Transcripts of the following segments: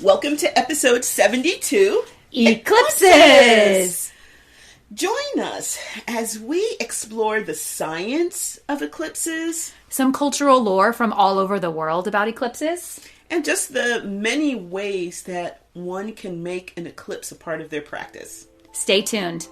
Welcome to episode 72, Eclipses! Join us as we explore the science of eclipses, some cultural lore from all over the world about eclipses, and just the many ways that one can make an eclipse a part of their practice. Stay tuned.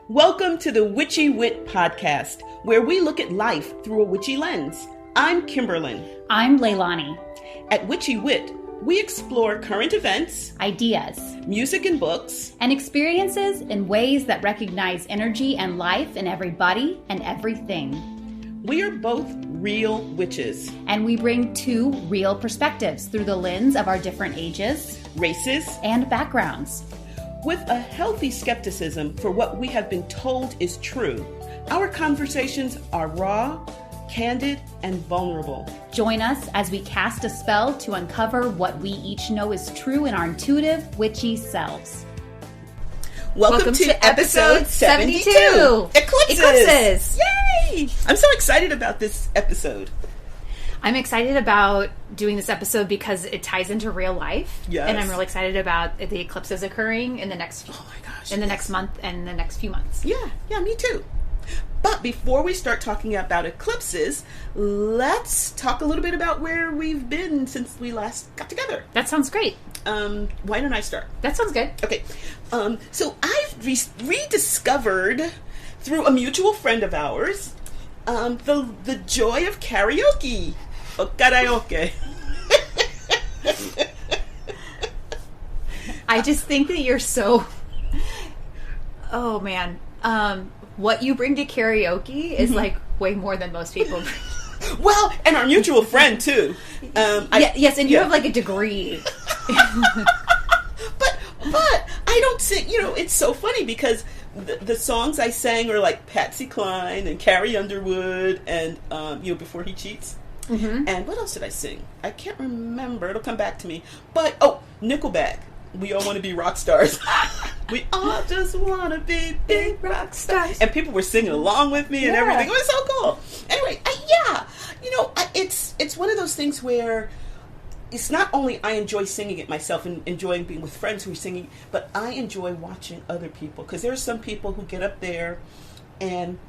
Welcome to the Witchy Wit podcast, where we look at life through a witchy lens. I'm Kimberlyn. I'm Leilani. At Witchy Wit, we explore current events, ideas, music and books, and experiences in ways that recognize energy and life in everybody and everything. We are both real witches. And we bring two real perspectives through the lens of our different ages, races, and backgrounds. With a healthy skepticism for what we have been told is true, our conversations are raw, candid, and vulnerable. Join us as we cast a spell to uncover what we each know is true in our intuitive, witchy selves. Welcome to episode 72! Eclipses! Yay! I'm so excited about this episode. I'm excited about doing this episode because it ties into real life. Yes. And I'm really excited about the eclipses occurring in the next next month and the next few months. Yeah, me too. But before we start talking about eclipses, let's talk a little bit about where we've been since we last got together. That sounds great. Why don't I start? That sounds good. Okay. So I've rediscovered through a mutual friend of ours the joy of karaoke. O karaoke. I just think that you're so... Oh, man. What you bring to karaoke is like way more than most people bring. Well, and our mutual friend too. Yes, and you have like a degree. but I don't sing. You know, it's so funny because the songs I sang are like Patsy Cline and Carrie Underwood and Before He Cheats. Mm-hmm. And what else did I sing? I can't remember. It'll come back to me. But Nickelback. We all want to be rock stars. We all just want to be big rock stars. And people were singing along with me and everything. It was so cool. Anyway, it's one of those things where it's not only I enjoy singing it myself and enjoying being with friends who are singing, but I enjoy watching other people. Because there are some people who get up there and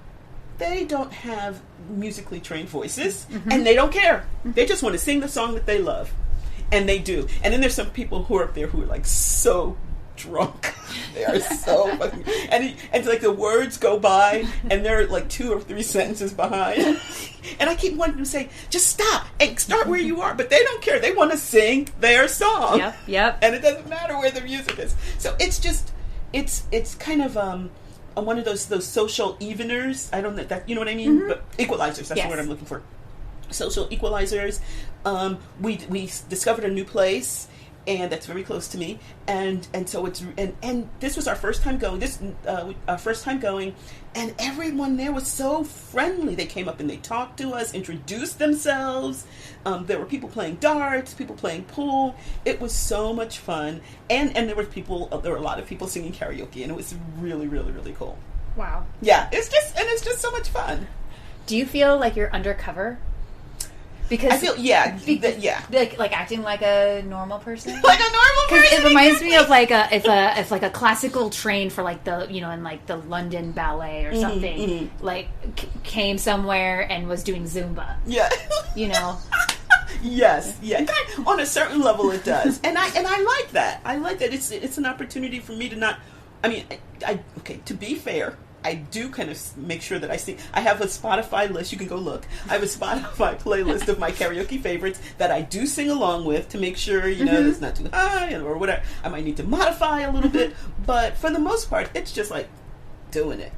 they don't have musically trained voices, and they don't care. They just want to sing the song that they love. And they do. And then there's some people who are up there who are like so drunk. They are so fucking... And like the words go by and they're like 2 or 3 sentences behind. And I keep wanting to say, just stop and start where you are. But they don't care. They want to sing their song. Yep. And it doesn't matter where the music is. So it's just... It's kind of... one of those social eveners. I don't know that... You know what I mean? Mm-hmm. But equalizers. That's the word I'm looking for. Social equalizers. We discovered a new place, and that's very close to me, and so it's and this was our first time going. And everyone there was so friendly. They came up and they talked to us, introduced themselves. There were people playing darts, people playing pool. It was so much fun, and there were a lot of people singing karaoke, and it was really, really, really cool. Wow. Yeah, it's just so much fun. Do you feel like you're undercover? Because I feel like acting like a normal person, like a normal person. It reminds me of like if a classical train for like the in like the London Ballet or something like came somewhere and was doing Zumba. Yeah, Yes, yeah. On a certain level, it does, and I like that. I like that it's an opportunity for me to not. I mean, to be fair. I do kind of make sure that I sing. I have a Spotify list. You can go look. I have a Spotify playlist of my karaoke favorites that I do sing along with to make sure, it's not too high or whatever. I might need to modify a little bit, but for the most part, it's just like doing it.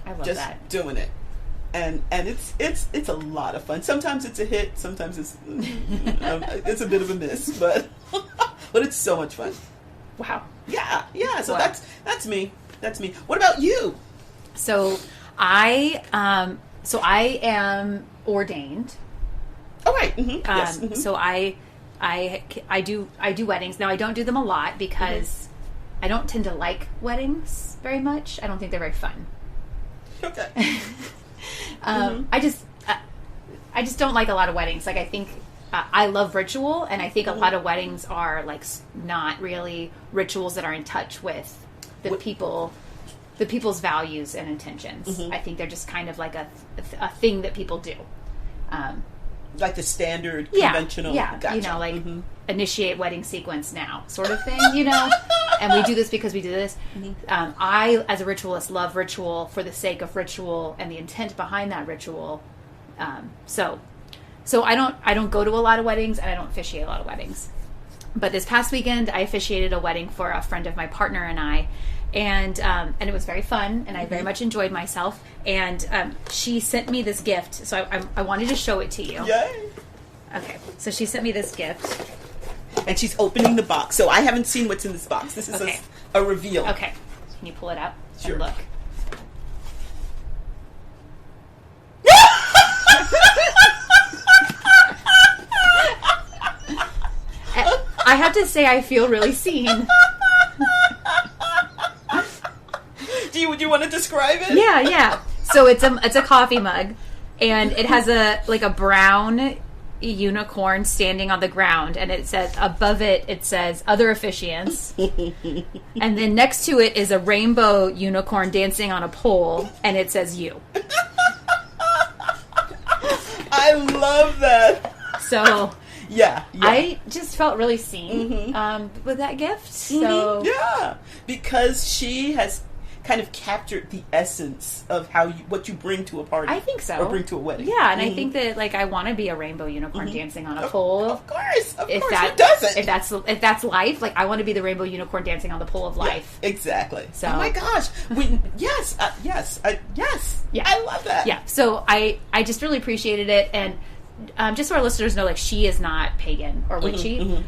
I love that. Doing it. And it's a lot of fun. Sometimes it's a hit. Sometimes it's a bit of a miss, but it's so much fun. Wow. Yeah. So wow. That's me. What about you? So I am ordained. Oh right. Mm-hmm. Yes. Mm-hmm. So I do weddings. Now I don't do them a lot because I don't tend to like weddings very much. I don't think they're very fun. Okay. I just I just don't like a lot of weddings. Like, I think I love ritual, and I think a lot of weddings are like not really rituals that are in touch with the people's values and intentions. I think they're just kind of like a thing that people do. Like the standard conventional, gotcha. You know, like initiate wedding sequence now, sort of thing. You know, and we do this because we do this. I, as a ritualist, love ritual for the sake of ritual and the intent behind that ritual. So I don't go to a lot of weddings, and I don't officiate a lot of weddings. But this past weekend, I officiated a wedding for a friend of my partner and I. And it was very fun, and I very much enjoyed myself. And she sent me this gift, so I wanted to show it to you. Yay! Okay, so she sent me this gift. And she's opening the box, so I haven't seen what's in this box. This is a reveal. Okay, can you pull it out? Sure. And look. I have to say, I feel really seen. Do you want to describe it? Yeah. So it's a coffee mug, and it has a brown unicorn standing on the ground, and it says above it says other officiants, and then next to it is a rainbow unicorn dancing on a pole, and it says you. I love that. So yeah. I just felt really seen with that gift. So yeah, because she has kind of captured the essence of what you bring to a party. I think so. Or bring to a wedding. Yeah, and I think that I want to be a rainbow unicorn dancing on a pole. Of course. Who doesn't? If that's life, I want to be the rainbow unicorn dancing on the pole of life. Yeah, exactly. So, oh my gosh. Yes. Yeah, I love that. Yeah. So I just really appreciated it, and just so our listeners know, she is not pagan or witchy,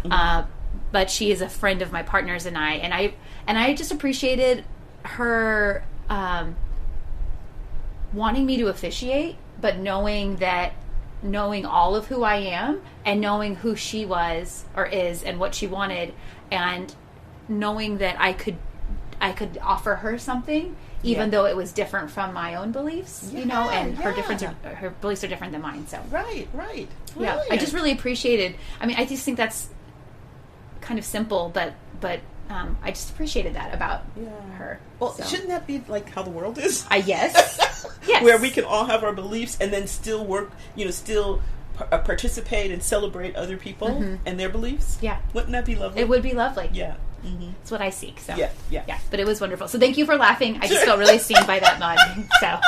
but she is a friend of my partner's and I just appreciated her wanting me to officiate, but knowing all of who I am, and knowing who she was or is and what she wanted, and knowing that I could offer her something, even though it was different from my own beliefs, and her beliefs are different than mine. So right. Yeah, I just really appreciated. I mean, I just think that's kind of simple, but I just appreciated that about her. Well, shouldn't that be how the world is? Yes. Yes. Where we can all have our beliefs and then still work, still participate and celebrate other people and their beliefs? Yeah. Wouldn't that be lovely? It would be lovely. Yeah. It's what I seek. So yeah. But it was wonderful. So thank you for laughing. I just felt really seen by that mug. So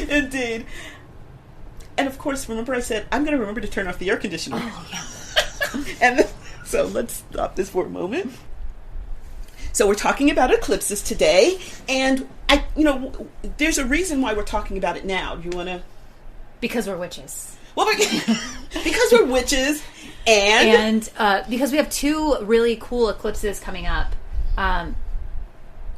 Indeed. And of course, remember I said I'm going to remember to turn off the air conditioner. Oh yeah. And so let's stop this for a moment. So we're talking about eclipses today, and there's a reason why we're talking about it now. Do you want to? Because we're witches. Well, because we're witches, and because we have two really cool eclipses coming up,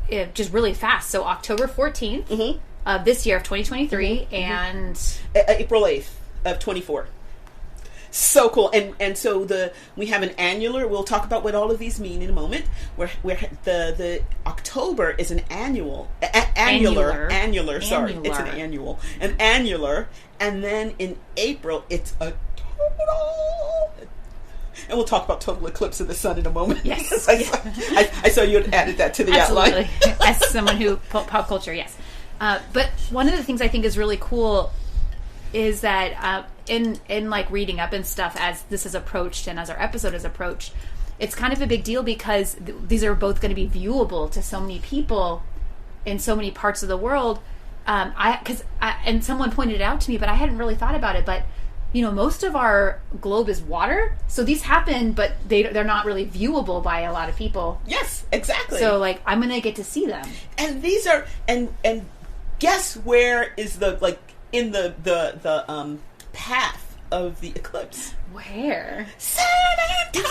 just really fast. So October 14th of this year of 2023, and April 8th of 24. So cool, and so we have an annular. We'll talk about what all of these mean in a moment. Where the October is an annular. Sorry, it's an annular, and then in April it's a total. And we'll talk about total eclipse of the sun in a moment. Yes, I saw you had added that to the outline. As someone who pop culture, yes. But one of the things I think is really cool is that in reading up and stuff as this is approached and as our episode is approached, it's kind of a big deal because these are both going to be viewable to so many people in so many parts of the world. And someone pointed it out to me, but I hadn't really thought about it. But most of our globe is water, so these happen, but they're not really viewable by a lot of people. Yes, exactly. So I'm going to get to see them. And these are and guess where is in the path of the eclipse? Where? San Antonio!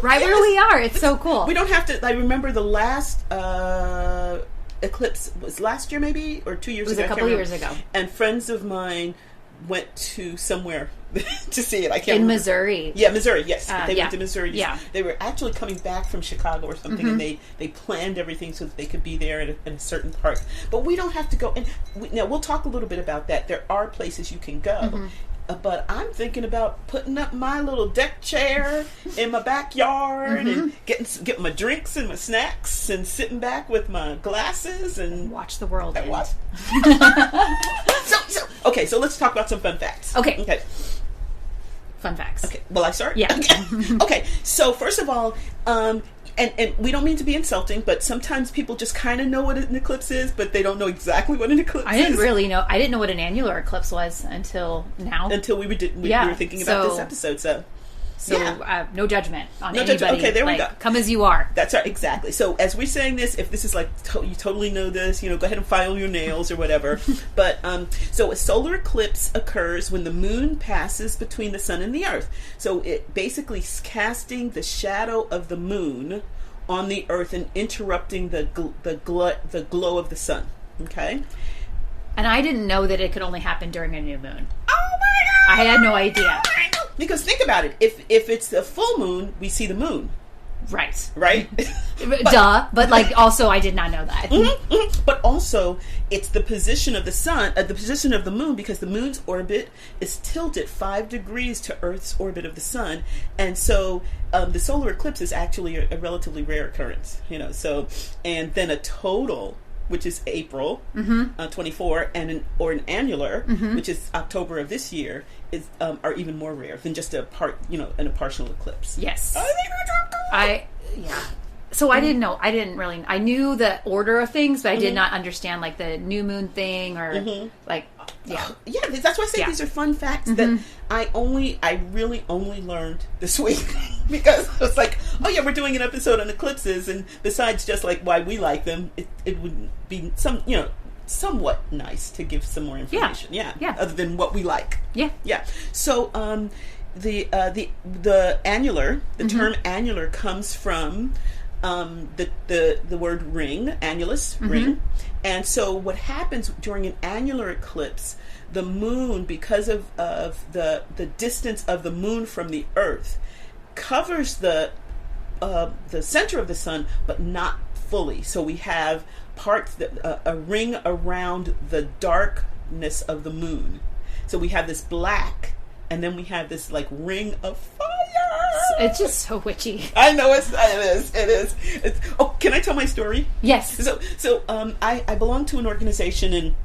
Right where we are. It's so cool. We don't have to. I remember the last eclipse was last year, maybe, or 2 years ago. It was a couple years ago. And friends of mine went to somewhere to see it. I can't in remember. Missouri. Yeah, Missouri. Yes, they yeah. went to Missouri. Yeah, They were actually coming back from Chicago or something, and they planned everything so that they could be there at a certain park. But we don't have to go. And now we'll talk a little bit about that. There are places you can go. But I'm thinking about putting up my little deck chair in my backyard and getting my drinks and my snacks and sitting back with my glasses and watch the world. And watch. So let's talk about some fun facts. Okay. Fun facts. Okay. Will I start? Yeah. Okay. So first of all, and we don't mean to be insulting, but sometimes people just kind of know what an eclipse is, but they don't know exactly what an eclipse is. I didn't really know. I didn't know what an annular eclipse was until now. Until we were thinking about this episode. So no judgment on no anybody. Judgment. Okay, there we go. Come as you are. That's right, exactly. So as we're saying this, if this is like you totally know this, go ahead and file your nails or whatever. But so a solar eclipse occurs when the moon passes between the sun and the earth. So it basically is casting the shadow of the moon on the earth and interrupting the glow of the sun. Okay. And I didn't know that it could only happen during a new moon. Oh my God! I had no idea. Because think about it. If it's a full moon, we see the moon. Right. But like also I did not know that. But also it's the position of the sun, the position of the moon, because the moon's orbit is tilted 5 degrees to Earth's orbit of the sun, and so the solar eclipse is actually a relatively rare occurrence. So and then a total, which is April 24, and an annular, which is October of this year, are even more rare than just a partial eclipse. Yes. So I didn't know. I knew the order of things, but I did not understand like the new moon thing or that's why I say these are fun facts that I really only learned this week because I was like, oh yeah, we're doing an episode on eclipses, and besides just like why we like them, it would be somewhat nice to give some more information. Other than what we like. So the annular, the term annular comes from the word ring, annulus, ring. And so what happens during an annular eclipse, the moon, because of the distance of the moon from the earth, covers the center of the sun, but not fully. So we have parts that a ring around the darkness of the moon. So we have this black, and then we have this like ring of fire. It's just so witchy. I know it is. Can I tell my story? Yes. So I belong to an organization, and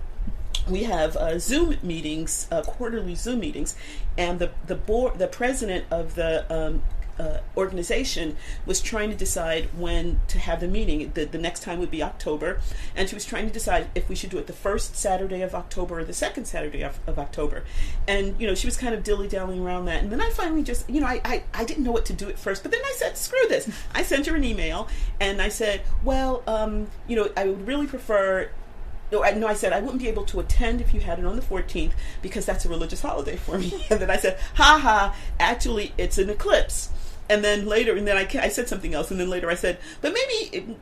we have Zoom meetings, quarterly Zoom meetings, and the president of the organization was trying to decide when to have the meeting. The next time would be October, and she was trying to decide if we should do it the first Saturday of October or the second Saturday of October. And she was kind of dilly-dallying around that, and then I finally just I didn't know what to do at first, but then I said, screw this. I sent her an email and I said, well, I would really prefer. I said I wouldn't be able to attend if you had it on the 14th because that's a religious holiday for me. And then I said, actually it's an eclipse. And then later, I said something else, and then later I said, but maybe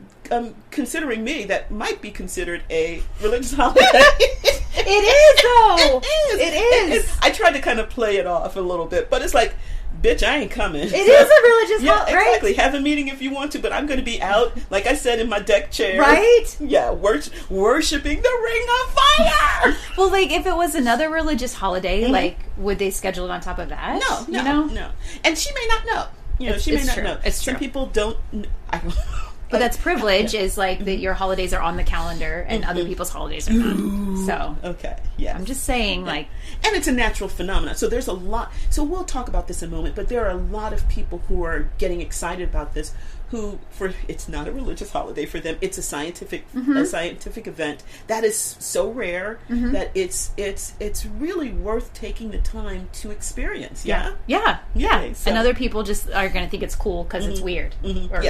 considering me, that might be considered a religious holiday. It is, though. It is. I tried to kind of play it off a little bit, but it's like, bitch, I ain't coming. It is a religious holiday, right? Exactly. Have a meeting if you want to, but I'm going to be out, like I said, in my deck chair. Right? Yeah, worshiping the ring of fire. Well, like, if it was another religious holiday, like, would they schedule it on top of that? No. And she may not know. She may not know. It's Some true. People don't. I don't know. But that's privilege, is like that your holidays are on the calendar and other people's holidays are not. So okay, yeah. I'm just saying, like, and it's a natural phenomenon. So there's a lot. So we'll talk about this in a moment. But there are a lot of people who are getting excited about this. It's not a religious holiday for them. It's a scientific event that is so rare that it's really worth taking the time to experience. Yeah. So. And other people just are going to think it's cool because it's weird or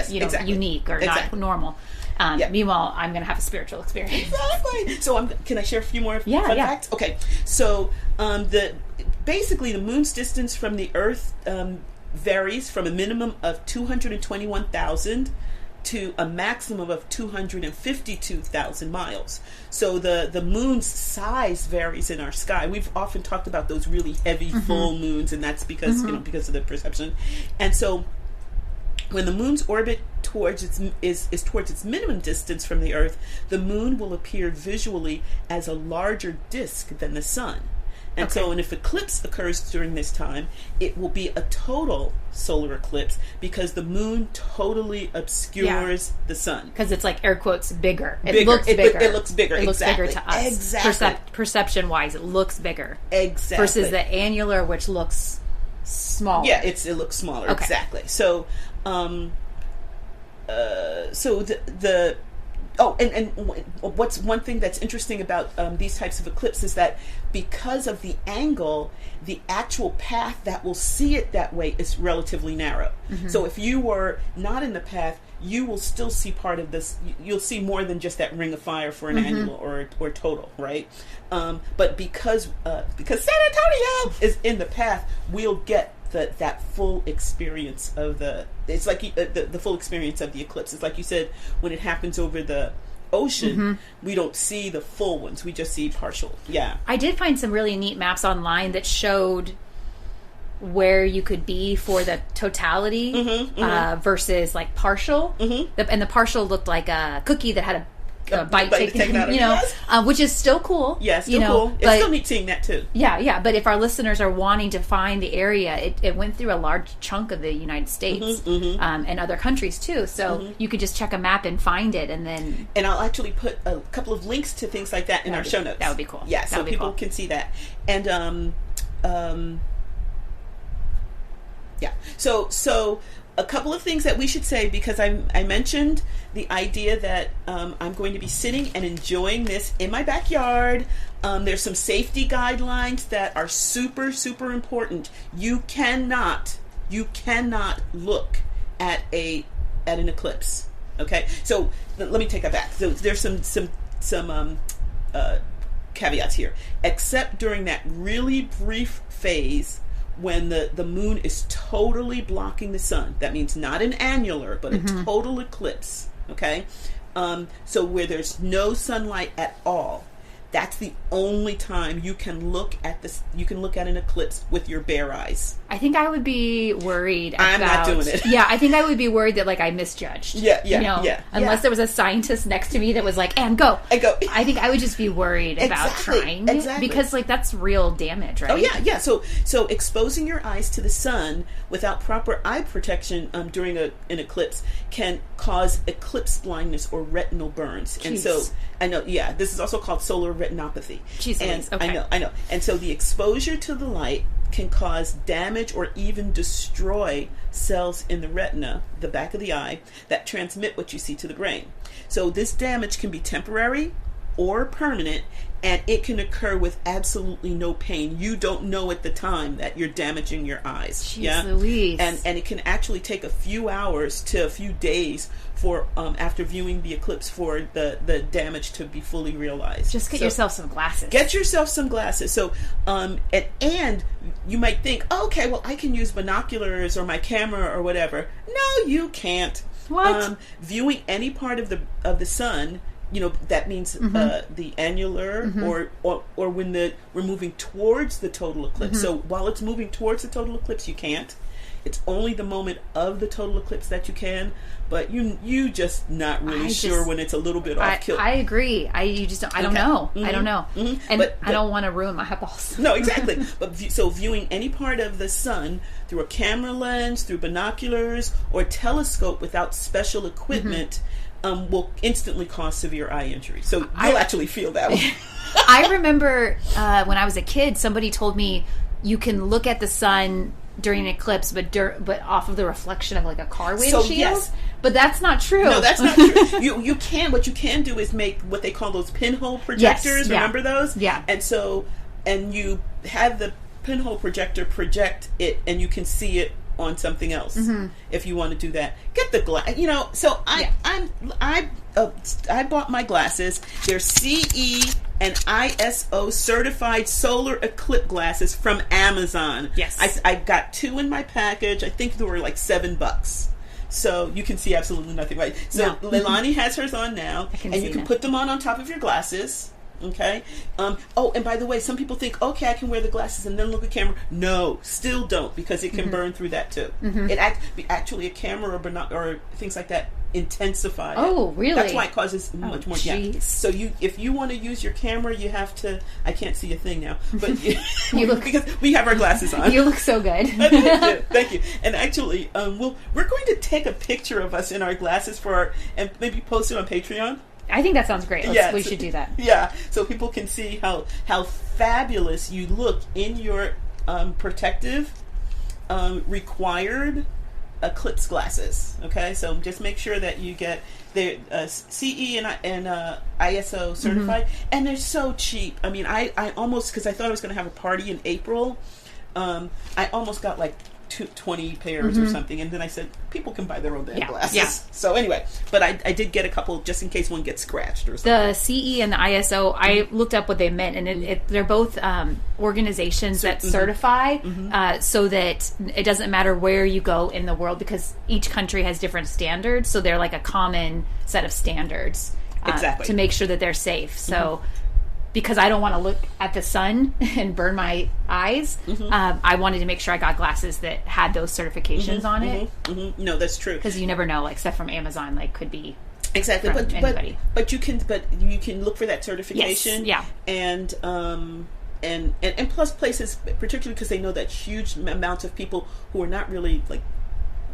unique or not normal. Meanwhile, I'm going to have a spiritual experience. Exactly. So can I share a few more fun facts? Okay. So basically the moon's distance from the Earth varies from a minimum of 221,000 to a maximum of 252,000 miles. So the moon's size varies in our sky. We've often talked about those really heavy full moons, and that's because because of the perception. And so when the moon's orbit towards its minimum distance from the Earth, the moon will appear visually as a larger disk than the sun. And so, and if eclipse occurs during this time, it will be a total solar eclipse because the moon totally obscures the sun. Because it's like, air quotes, bigger. It looks bigger. It looks bigger. It looks exactly. bigger to us. Exactly. Perception-wise, it looks bigger. Exactly. Versus the annular, which looks smaller. Yeah, it looks smaller. Okay. Exactly. So, and what's one thing that's interesting about these types of eclipses is that because of the angle, the actual path that will see it that way is relatively narrow. So if you were not in the path, you will still see part of this. You'll see more than just that ring of fire for an annual or total, right? But because San Antonio is in the path, we'll get that full experience of the full experience of the eclipse. It's like you said, when it happens over the ocean, we don't see the full ones. We just see partial. Yeah. I did find some really neat maps online that showed where you could be for the totality versus like partial. And the partial looked like a cookie that had a bite taken out of it, which is still cool. Yeah, still cool. It's still neat seeing that too. Yeah. But if our listeners are wanting to find the area, it went through a large chunk of the United States and other countries too. So you could just check a map and find it, and then. And I'll actually put a couple of links to things like that in our show notes. That would be cool. Yeah, so people can see that. And yeah. So a couple of things that we should say, because I mentioned the idea that I'm going to be sitting and enjoying this in my backyard. There's some safety guidelines that are super, super important. You cannot look at an eclipse. Okay, so let me take that back. So there's some caveats here. Except during that really brief phase when the moon is totally blocking the sun. That means not an annular, but a total eclipse. Okay, so where there's no sunlight at all, that's the only time you can look at this. You can look at an eclipse with your bare eyes. I think I would be worried. I'm not doing it. Yeah, I think I would be worried that like I misjudged. Unless there was a scientist next to me that was like, "And go." I think I would just be worried about trying because like that's real damage, right? Oh yeah. So exposing your eyes to the sun without proper eye protection during an eclipse can cause eclipse blindness or retinal burns. Jeez. And so I know. Yeah, this is also called solar retinopathy. Jeez, and okay. I know. And so the exposure to the light can cause damage or even destroy cells in the retina, the back of the eye, that transmit what you see to the brain. So this damage can be temporary or permanent, and it can occur with absolutely no pain. You don't know at the time that you're damaging your eyes. Jeez Louise. And it can actually take a few hours to a few days for after viewing the eclipse for the damage to be fully realized. Just get yourself some glasses. Get yourself some glasses. So and you might think, oh, okay, well I can use binoculars or my camera or whatever. No, you can't. What? Viewing any part of the sun, that means the annular or when we're moving towards the total eclipse. So while it's moving towards the total eclipse, you can't. It's only the moment of the total eclipse that you can, but you just not really sure when it's a little bit off kilter. I agree. I don't know. I don't know. And but I don't want to ruin my eyeballs. No, exactly. But so viewing any part of the sun through a camera lens, through binoculars, or telescope without special equipment will instantly cause severe eye injury. So you'll actually feel that one. I remember when I was a kid, somebody told me you can look at the sun during an eclipse, but off of the reflection of like a car windshield. So, yes. But that's not true. No, that's not true. You can. What you can do is make what they call those pinhole projectors. Yes, Remember those? Yeah. And you have the pinhole projector project it, and you can see it on something else. If you want to do that, get the glass. So I bought my glasses. They're CE and ISO certified solar eclipse glasses from Amazon. Yes, I got 2 in my package. I think they were like $7. So you can see absolutely nothing, right? So No. Leilani has hers on now, can and see you can that. put them on top of your glasses. Okay. Oh, and by the way, some people think, okay, I can wear the glasses and then look at camera. No, still don't, because it can burn through that too. It actually a camera or things like that intensify. Oh, really? That's why it causes much more. Yeah. Jeez. So if you want to use your camera, you have to. I can't see a thing now, but You look- because we have our glasses on. You look so good. Thank you. And actually, we're going to take a picture of us in our glasses and maybe post it on Patreon. I think that sounds great. Yes. We should do that. Yeah, so people can see how fabulous you look in your protective required eclipse glasses. Okay, so just make sure that you get they're CE and ISO certified, and they're so cheap. I mean, I almost, because I thought I was going to have a party in April, I almost got like 20 pairs or something, and then I said people can buy their own damn glasses. Yeah. So anyway, but I did get a couple just in case one gets scratched or something. The CE and the ISO, I looked up what they meant, and they're both organizations that certify so that it doesn't matter where you go in the world, because each country has different standards, so they're like a common set of standards Exactly. to make sure that they're safe. So because I don't want to look at the sun and burn my eyes, I wanted to make sure I got glasses that had those certifications on it. No, that's true. Because you never know, like stuff from Amazon, like could be Exactly, from but anybody. you can look for that certification. Yes, yeah. And plus places, particularly because they know that huge amounts of people who are not really like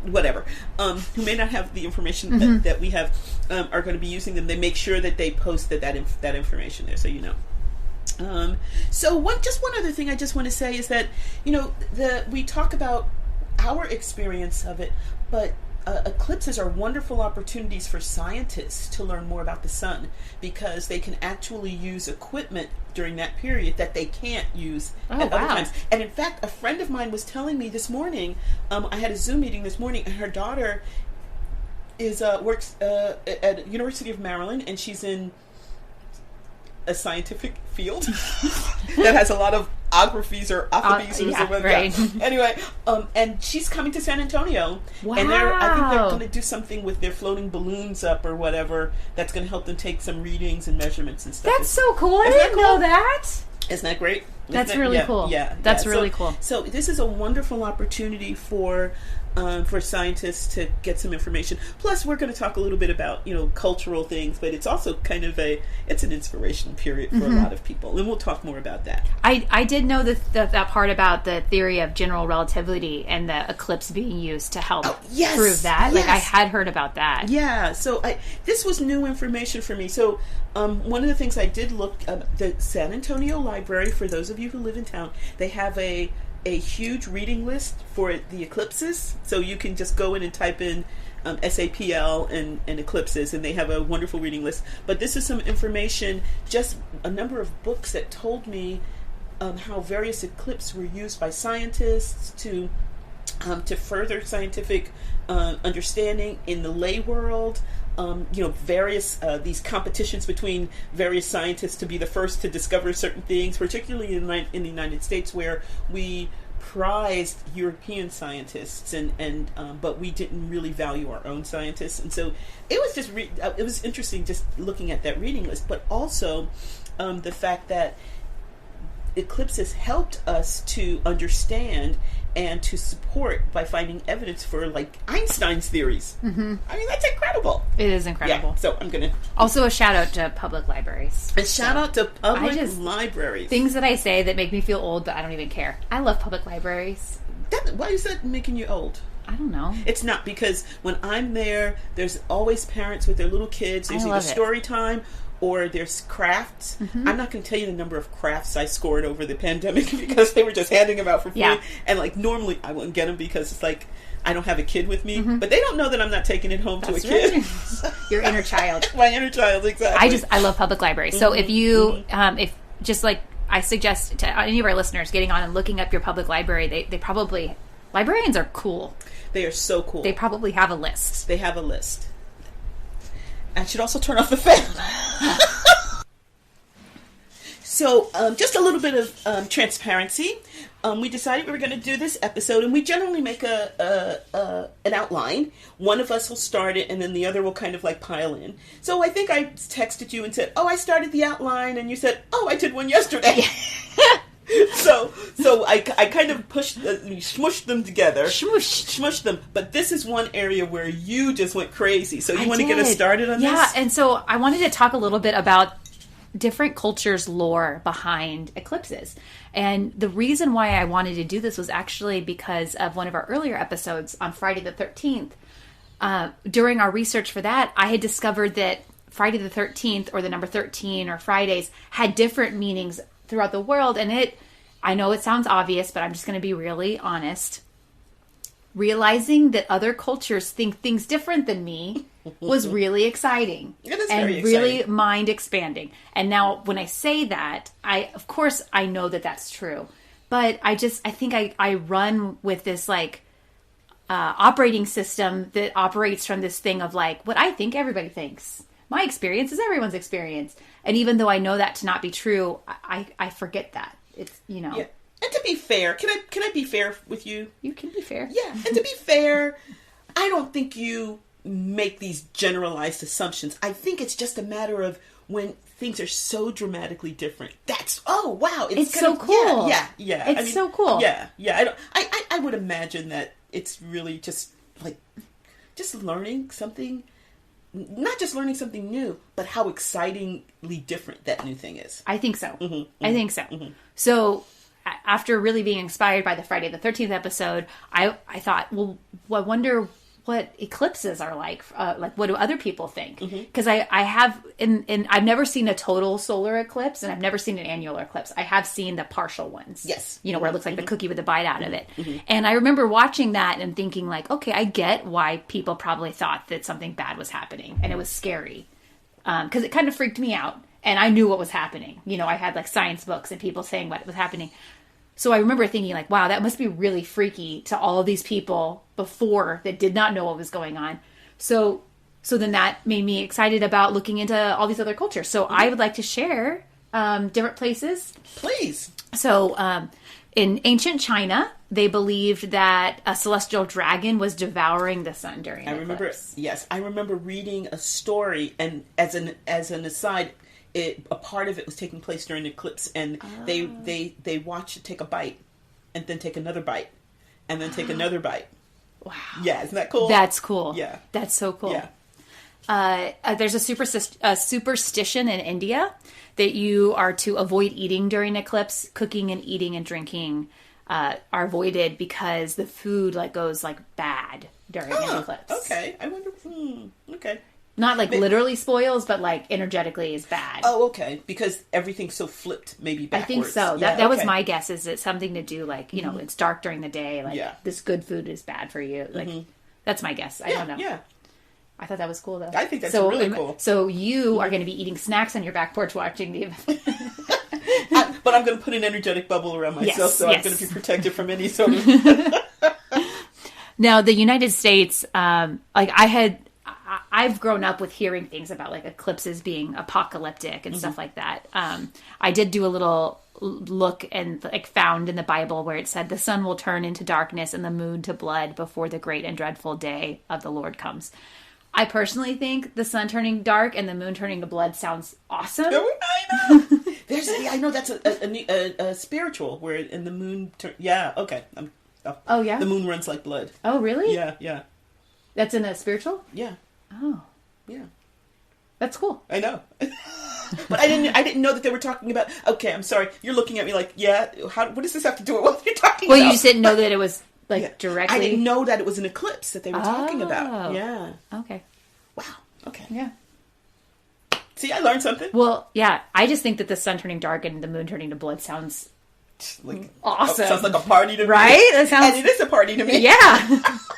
whatever, who may not have the information that we have, are going to be using them. They make sure that they post that information there, so you know. So one other thing I just want to say is that, you know, we talk about our experience of it, but eclipses are wonderful opportunities for scientists to learn more about the sun, because they can actually use equipment during that period that they can't use at other times. And in fact, a friend of mine was telling me this morning, I had a Zoom meeting this morning, and her daughter works at University of Maryland, and she's in a scientific field that has a lot of ographies or whatever. right. Yeah. Anyway, and she's coming to San Antonio, and I think they're going to do something with their floating balloons up or whatever that's going to help them take some readings and measurements and stuff. That's so cool. I Isn't that didn't know cool? that. Isn't that great? That's really cool. Yeah, That's really cool. So this is a wonderful opportunity for scientists to get some information. Plus, we're going to talk a little bit about, you know, cultural things, but it's also kind of it's an inspiration period for a lot of people, and we'll talk more about that. I did know that part about the theory of general relativity and the eclipse being used to help prove that. Like, I had heard about that. Yeah, so this was new information for me. So one of the things I did look, the San Antonio Library, for those of you who live in town, they have a huge reading list for the eclipses. So you can just go in and type in SAPL and eclipses, and they have a wonderful reading list. But this is some information, just a number of books that told me how various eclipses were used by scientists to further scientific understanding in the lay world. Various these competitions between various scientists to be the first to discover certain things, particularly in the United States, where we prized European scientists, but we didn't really value our own scientists. And so it was just it was interesting just looking at that reading list, but also the fact that eclipses helped us to understand and to support by finding evidence for, like, Einstein's theories. I mean, that's incredible. It is incredible. Yeah, so I'm going to... Also, a shout out to public libraries. A shout out to public libraries. Things that I say that make me feel old, but I don't even care. I love public libraries. Why is that making you old? I don't know. It's not, because when I'm there, there's always parents with their little kids. There's either story time or there's crafts. I'm not going to tell you the number of crafts I scored over the pandemic because they were just handing them out for free. Yeah. And, like, normally I wouldn't get them because it's like I don't have a kid with me. But they don't know that I'm not taking it home to a kid. Right. Your inner child. My inner child, exactly. I love public libraries. So if you, if just like I suggest to any of our listeners getting on and looking up your public library, they probably, librarians are cool. They are so cool. They probably have a list. They have a list. I should also turn off the fan. So, just a little bit of transparency. We decided we were going to do this episode, and we generally make an outline. One of us will start it, and then the other will kind of like pile in. So I think I texted you and said, "Oh, I started the outline," and you said, "Oh, I did one yesterday." So I kind of smushed them together. Smushed them. But this is one area where you just went crazy. So you want to get us started on this? Yeah, and so I wanted to talk a little bit about different cultures' lore behind eclipses. And the reason why I wanted to do this was actually because of one of our earlier episodes on Friday the 13th. During our research for that, I had discovered that Friday the 13th, or the number 13, or Fridays, had different meanings throughout the world. And I know it sounds obvious, but I'm just going to be really honest. Realizing that other cultures think things different than me was really exciting. It is and very really exciting. mind expanding. And now when I say that, of course I know that that's true, but I think I run with this like operating system that operates from this thing of like, what I think everybody thinks. My experience is everyone's experience. And even though I know that to not be true, I forget that. It's, Yeah. And to be fair, can I be fair with you? You can be fair. Yeah. And to be fair, I don't think you make these generalized assumptions. I think it's just a matter of when things are so dramatically different. Oh wow, it's so cool. Yeah. It's so cool. Yeah. I would imagine that it's really just like learning something. Not just learning something new, but how excitingly different that new thing is. I think so. Mm-hmm. I think so. Mm-hmm. So after really being inspired by the Friday the 13th episode, I thought, well, I wonder what eclipses are like. Like, what do other people think? Because I have, and I've never seen a total solar eclipse, and I've never seen an annular eclipse. I have seen the partial ones. Yes. Where it looks like the cookie with a bite out of it. And I remember watching that and thinking like, okay, I get why people probably thought that something bad was happening, and it was scary. Because it kind of freaked me out, and I knew what was happening. I had like science books and people saying what was happening. So I remember thinking like, wow, that must be really freaky to all of these people before that did not know what was going on. So then that made me excited about looking into all these other cultures. So I would like to share different places. Please. So in ancient China, they believed that a celestial dragon was devouring the sun during an eclipse. I remember reading a story, and as an aside, a part of it was taking place during the eclipse, and they watched it take a bite, and then take another bite, and then take another bite. Wow. Yeah, isn't that cool? That's cool. Yeah. That's so cool. Yeah. There's a superstition in India that you are to avoid eating during eclipse. Cooking and eating and drinking are avoided because the food goes bad during an eclipse. Okay. I wonder. Okay. Not literally spoils, but energetically is bad. Oh, okay. Because everything's so flipped, maybe backwards. I think so. That was my guess. Is it something to do it's dark during the day? This good food is bad for you. That's my guess. I don't know. Yeah. I thought that was cool though. I think that's really cool. So you are going to be eating snacks on your back porch watching the event. But I'm going to put an energetic bubble around myself, I'm going to be protected from any sort of. Now, the United States, I've grown up with hearing things about eclipses being apocalyptic and stuff like that. I did do a little look and found in the Bible where it said the sun will turn into darkness and the moon to blood before the great and dreadful day of the Lord comes. I personally think the sun turning dark and the moon turning to blood sounds awesome. I know. I know that's a spiritual where in the moon. Yeah. Okay. Oh yeah. The moon runs like blood. Oh really? Yeah. That's in a spiritual? Yeah. Oh. Yeah. That's cool. I know. But I didn't know that they were talking about. Okay, I'm sorry. You're looking at me like, yeah. What does this have to do with what you're talking about? Well, you just didn't know that it was directly. I didn't know that it was an eclipse that they were talking about. Yeah. Okay. Wow. Okay. Yeah. See, I learned something. Well, yeah. I just think that the sun turning dark and the moon turning to blood sounds awesome. Sounds like a party to me. Right? That sounds... And it is a party to me. Yeah.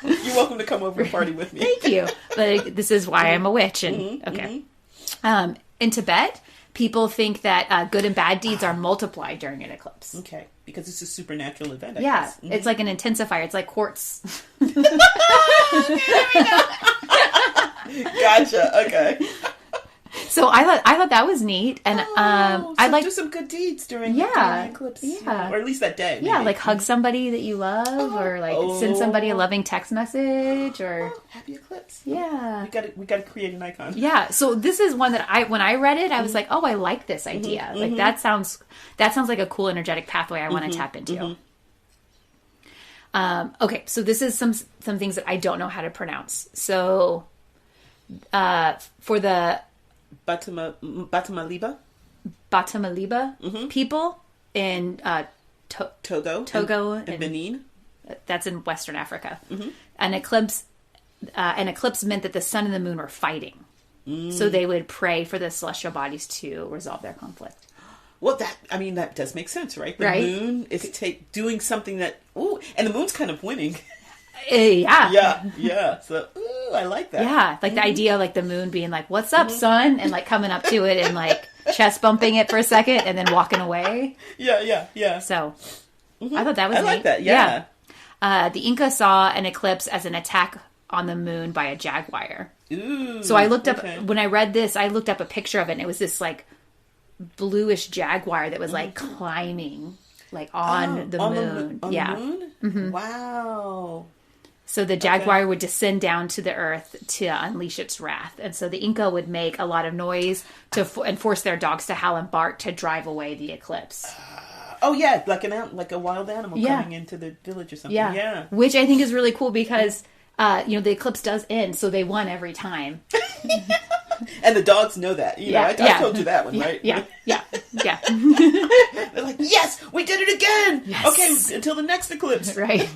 You're welcome to come over and party with me. Thank you. But this is why I'm a witch. And okay. In Tibet, people think that good and bad deeds are multiplied during an eclipse. Okay. Because it's a supernatural event, I yeah. guess. Mm-hmm. It's like an intensifier. It's like quartz. There we go. Gotcha. Okay. So I thought that was neat, and I'd like do some good deeds during yeah, the eclipse, yeah, or at least that day. Maybe. Yeah, like hug somebody that you love, or like send somebody a loving text message, or happy eclipse. Yeah, we gotta create an icon. Yeah, so this is one that when I read it, I was like, oh, I like this idea. Like that sounds like a cool energetic pathway I want to tap into. Okay, so this is some things that I don't know how to pronounce. So, for the Batamaliba people in Togo and Benin. That's in Western Africa. An eclipse meant that the sun and the moon were fighting. So they would pray for the celestial bodies to resolve their conflict. Well, that does make sense, right? The moon is doing something that, and the moon's kind of winning. Yeah. So, I like that. Yeah, like the idea, like the moon being like, "What's up, sun?" and like coming up to it and like chest bumping it for a second and then walking away. Yeah. So, I thought that was I neat. like that. Yeah. The Inca saw an eclipse as an attack on the moon by a jaguar. Ooh. So I looked up when I read this. I looked up a picture of it, and it was this like bluish jaguar that was like climbing like on the moon. On the moon? Wow. So the jaguar would descend down to the earth to unleash its wrath. And so the Inca would make a lot of noise and force their dogs to howl and bark to drive away the eclipse. Like a wild animal coming into the village or something. Yeah. Which I think is really cool because, the eclipse does end, so they won every time. And the dogs know that. I told you that one, right? Yeah. They're like, yes, we did it again. Yes. Okay, until the next eclipse. Right.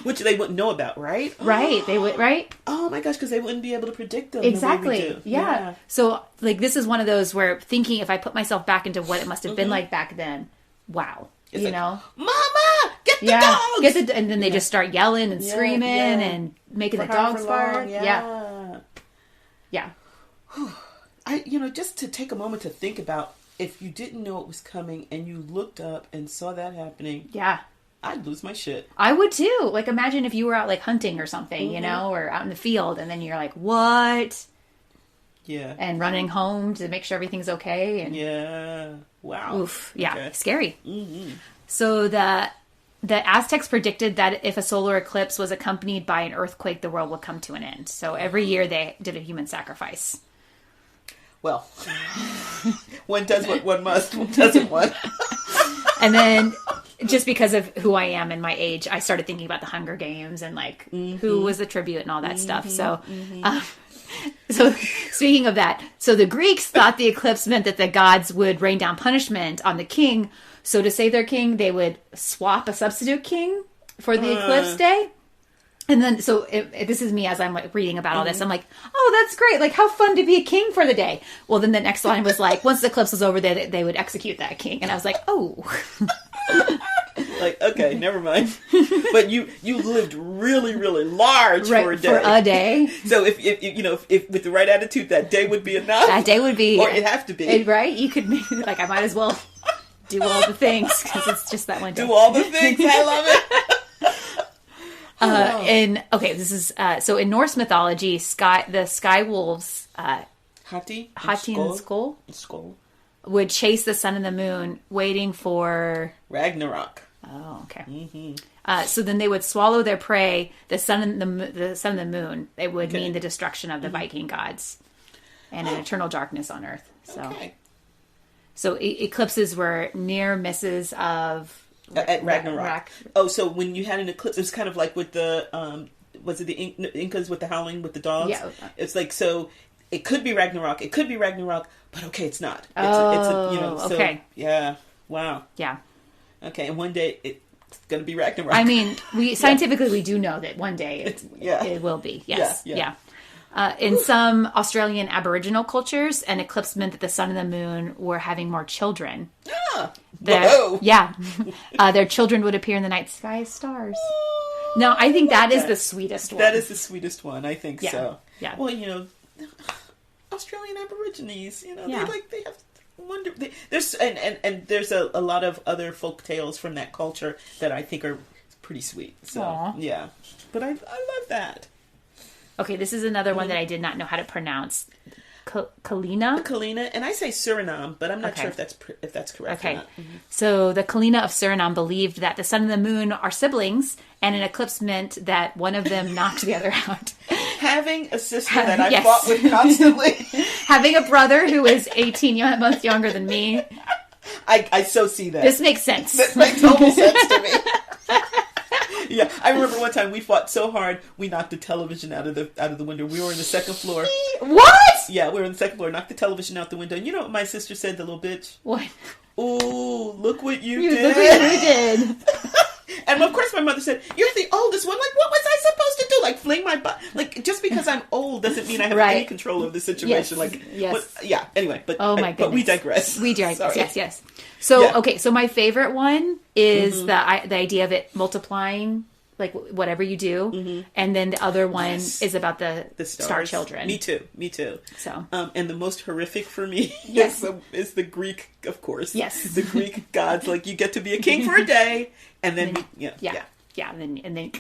Which they wouldn't know about, right? Right. They would, right? Oh my gosh, because they wouldn't be able to predict them exactly. the way we do. Yeah. So, like, this is one of those where thinking if I put myself back into what it must have been like back then, wow. It's Mama, get the dogs! And then they just start yelling and screaming and making the dogs bark. Yeah. Yeah. Just to take a moment to think about if you didn't know it was coming and you looked up and saw that happening. Yeah. I'd lose my shit. I would too. Like, imagine if you were out like hunting or something, or out in the field, and then you're like, what? Yeah. And running home to make sure everything's okay. And yeah. Wow. Oof. Yeah. Okay. Scary. Mm-hmm. So the Aztecs predicted that if a solar eclipse was accompanied by an earthquake, the world would come to an end. So every year they did a human sacrifice. Well, one does what one must, one doesn't one. And then, just because of who I am and my age, I started thinking about the Hunger Games and like who was the tribute and all that stuff. So, so speaking of that, so the Greeks thought the eclipse meant that the gods would rain down punishment on the king. So to save their king, they would swap a substitute king for the eclipse day. And then, so this is me as I'm like reading about all this. I'm like, oh, that's great. Like, how fun to be a king for the day. Well, then the next line was like, once the eclipse was over, they would execute that king. And I was like, oh. Like, okay, never mind. But you lived really, really large for a day. For a day. So if with the right attitude, that day would be enough. That day would be. Or it'd have to be. Right? You could, like, I might as well do all the things because it's just that one day. Do all the things. I love it. This is so in Norse mythology, the sky wolves, Hati and Skull, would chase the sun and the moon, waiting for Ragnarok. Oh, okay. Mm-hmm. So then they would swallow their prey, the sun and the moon. It would mean the destruction of the Viking gods and an eternal darkness on Earth. So eclipses were near misses of. At Ragnarok. So when you had an eclipse, it was kind of like with the, was it the Incas with the howling with the dogs? Yeah. It's like, so it could be Ragnarok, but okay, it's not. Okay. Yeah. Wow. Yeah. Okay, and one day it's going to be Ragnarok. I mean, scientifically we do know that one day it will be. Yes. Yeah. In some Australian Aboriginal cultures, an eclipse meant that the sun and the moon were having more children. Their children would appear in the night sky as stars. No, I think that is the sweetest one. That is the sweetest one. I think so. Yeah. Well, Australian Aborigines, they have wonder. There's a lot of other folk tales from that culture that I think are pretty sweet. So yeah, but I love that. Okay, this is another one that I did not know how to pronounce. Kalina. Kalina, and I say Suriname, but I'm not sure if that's correct or not. Mm-hmm. So the Kalina of Suriname believed that the sun and the moon are siblings, and an eclipse meant that one of them knocked the other out. Having a sister that I fought with constantly. Having a brother who is 18 months younger than me. I so see that. This makes sense. This makes total sense to me. Yeah, I remember one time we fought so hard we knocked the television out of the window. We were in the second floor. What? Yeah, we were in the second floor. Knocked the television out the window. And you know what my sister said, the little bitch? What? Ooh, look what you did. Look what you did. And of course my mother said, "You're the oldest one. Like, what was I supposed to do? Like, fling my butt? Like, just because I'm old doesn't mean I have any control of the situation." Anyway, but oh my goodness. But we digress. We digress. Yes. So okay, so my favorite one is the idea of it multiplying, like whatever you do, and then the other one is about the star children. Me too. So, and the most horrific for me is the Greek, of course. Yes, the Greek gods. Like, you get to be a king for a day, and then and then.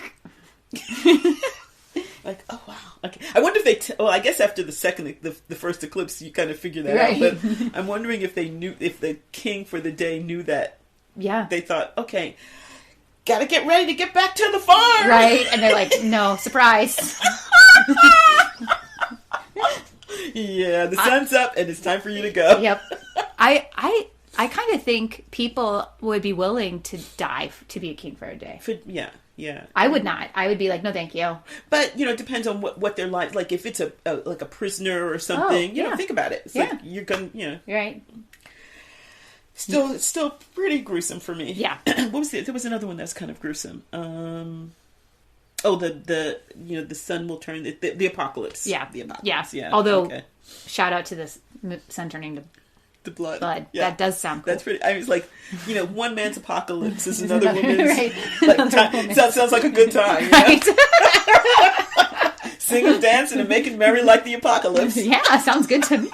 Like, oh wow, okay. I wonder if they. Well, I guess after the first eclipse, you kind of figure that out. But I'm wondering if they knew, if the king for the day knew that. Yeah. They thought, okay, gotta get ready to get back to the farm, right? And they're like, no, surprise. Yeah, the sun's up and it's time for you to go. Yep. I kind of think people would be willing to die to be a king for a day. Yeah. I would not. I would be like, no, thank you. But, it depends on what their life, like if it's like a prisoner or something, think about it. It's like, you're going to, Right. Still pretty gruesome for me. Yeah. What was it? There was another one that's kind of gruesome. The sun will turn, the apocalypse. Yeah. The apocalypse. Yeah. Although, shout out to this sun turning to blood. Yeah. That does sound cool. That's pretty. I was like, one man's apocalypse is another woman's. Right. Sounds like a good time. Right. Singing, dancing, and making merry like the apocalypse. Yeah, sounds good to me.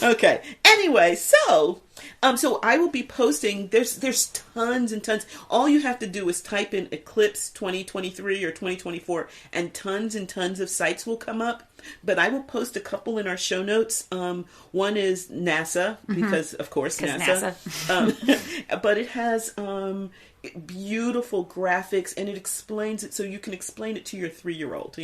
Okay. Anyway, so I will be posting. There's tons and tons. All you have to do is type in Eclipse 2023 or 2024, and tons of sites will come up. But I will post a couple in our show notes. One is NASA, because of course NASA. But it has beautiful graphics, and it explains it so you can explain it to your 3-year-old.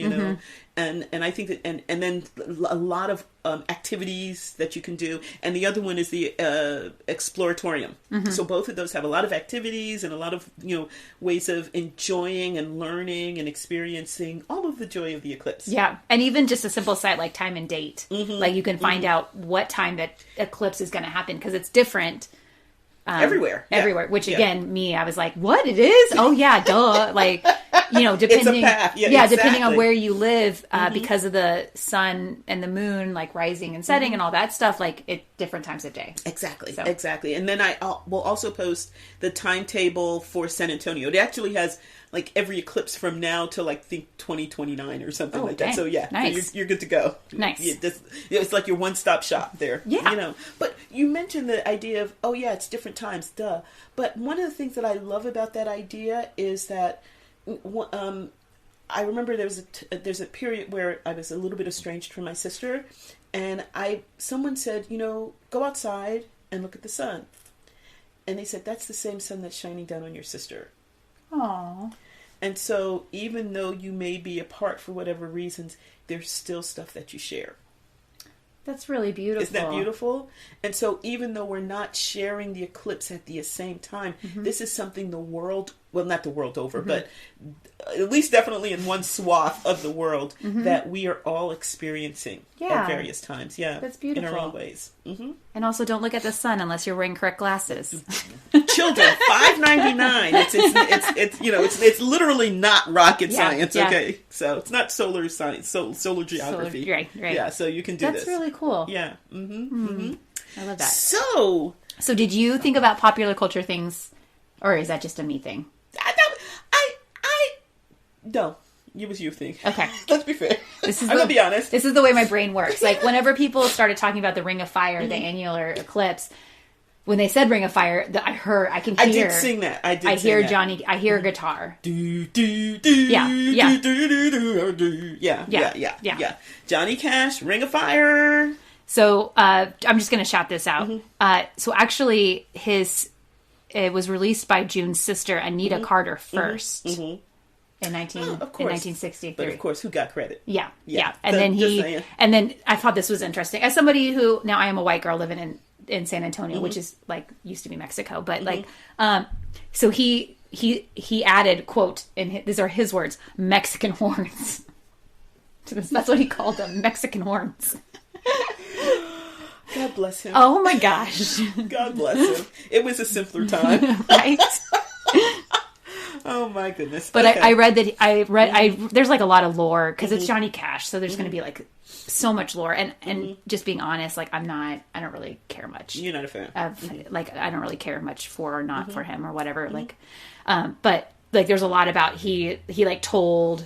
And I think that and then a lot of activities that you can do. And the other one is the Exploratorium. So both of those have a lot of activities and a lot of ways of enjoying and learning and experiencing all of the joy of the eclipse. Yeah, and even just a simple site like time and date. Like you can find out what time that eclipse is going to happen, because it's different everywhere. Which again, I was like, what it is? Oh yeah, duh. Like, depending, it's a path. Exactly. Depending on where you live, because of the sun and the moon, like rising and setting and all that stuff, like at different times of day. Exactly. And then I will also post the timetable for San Antonio. It actually has like every eclipse from now to like think 2029 or something like that. So nice. So you're good to go. Nice. It's like your one-stop shop there. Yeah. But you mentioned the idea of it's different times, duh. But one of the things that I love about that idea is that I remember there's a period where I was a little bit estranged from my sister, and someone said, go outside and look at the sun, and they said that's the same sun that's shining down on your sister. Aww. And so even though you may be apart for whatever reasons, there's still stuff that you share. That's really beautiful. Isn't that beautiful? And so even though we're not sharing the eclipse at the same time, this is something the world, well, not the world over, but at least definitely in one swath of the world that we are all experiencing at various times. Yeah. That's beautiful. In our own ways. And also don't look at the sun unless you're wearing correct glasses. Children, $5.99. It's literally not rocket science. Yeah. Okay. So it's not solar science, solar geography. Right. Yeah. So you can do That's this. really cool. Yeah. I love that. So did you think about popular culture things, or is that just a me thing? No, it was you thing. Okay. Let's be fair. I'm going to be honest. This is the way my brain works. Like, whenever people started talking about the Ring of Fire, the annular eclipse, when they said Ring of Fire, I can hear. I did sing that. I hear Johnny. I hear guitar. Do, do, do, Yeah. do, do, do, do, do. Yeah. Johnny Cash, Ring of Fire. So I'm just going to shout this out. So actually, it was released by June's sister, Anita Carter, first. In 1963. But of course, who got credit? Yeah. And then I thought this was interesting. As somebody who, now I am a white girl living in San Antonio, which is like, used to be Mexico, but so he added, quote, these are his words, Mexican horns. That's what he called them, Mexican horns. God bless him. Oh my gosh. God bless him. It was a simpler time. Right? Oh my goodness. But okay. I read that there's like a lot of lore because it's Johnny Cash, so there's going to be like so much lore, and just being honest, like I don't really care much. You're not a fan. Like I don't really care much for or not for him or whatever. Like, but like there's a lot about he like told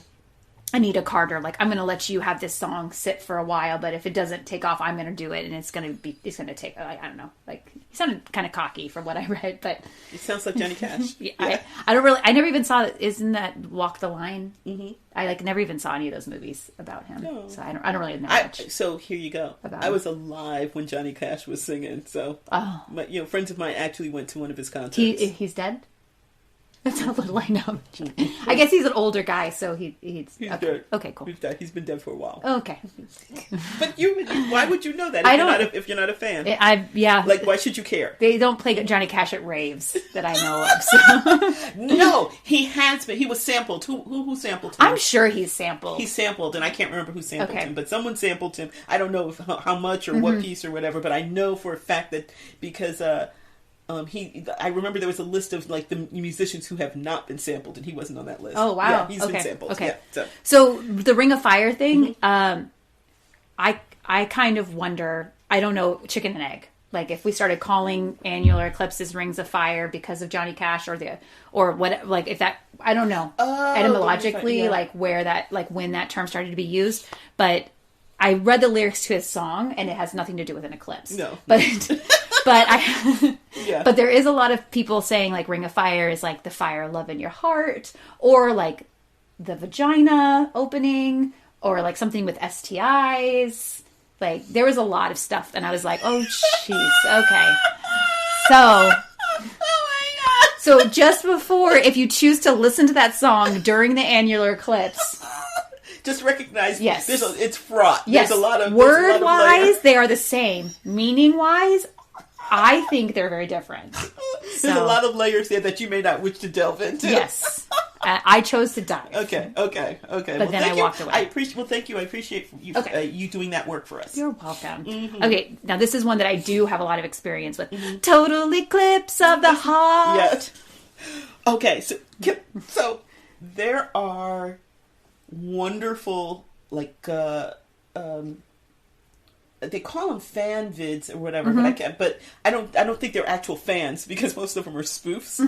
Anita Carter, like, I'm going to let you have this song sit for a while, but if it doesn't take off, I'm going to do it, and it's going to take, I don't know, like, he sounded kind of cocky from what I read, but... It sounds like Johnny Cash. Yeah. I never even saw, isn't that Walk the Line? I, like, never even saw any of those movies about him, so I don't really know much. So, here you go. I was alive when Johnny Cash was singing, so... Oh. But, friends of mine actually went to one of his concerts. He's dead? That's how little I know. I guess he's an older guy, so he's okay. Dead. Okay, cool. He's dead. He's been dead for a while. Okay. But why would you know that if you're not a fan? Like, why should you care? They don't play Johnny Cash at raves that I know of. So. No, he has been. He was sampled. Who sampled him? I'm sure he's sampled. He's sampled, and I can't remember who sampled him, but someone sampled him. I don't know how much or what piece or whatever, but I know for a fact that because... I remember there was a list of like the musicians who have not been sampled, and he wasn't on that list. Oh wow, yeah, he's been sampled. Okay, yeah, so the Ring of Fire thing, I kind of wonder. I don't know, chicken and egg. Like if we started calling annular eclipses rings of fire because of Johnny Cash or what, like if that, I don't know etymologically, like where that, like when that term started to be used, but I read the lyrics to his song and it has nothing to do with an eclipse. No, but. But there is a lot of people saying like Ring of Fire is like the fire of love in your heart, or like the vagina opening, or like something with STIs. Like there was a lot of stuff, and I was like, oh jeez, okay. So just before, if you choose to listen to that song during the annular eclipse. Just recognize, yes, it's fraught. Yes, there's a lot of word-wise, they are the same. Meaning-wise, I think they're very different. There's a lot of layers there that you may not wish to delve into. Yes. I chose to dive. Okay. But then I walked away. Thank you. I appreciate you, you doing that work for us. You're welcome. Okay, now this is one that I do have a lot of experience with. Total eclipse of the heart. Yes. Okay, so there are wonderful, like, they call them fan vids or whatever, but I don't think they're actual fans because most of them are spoofs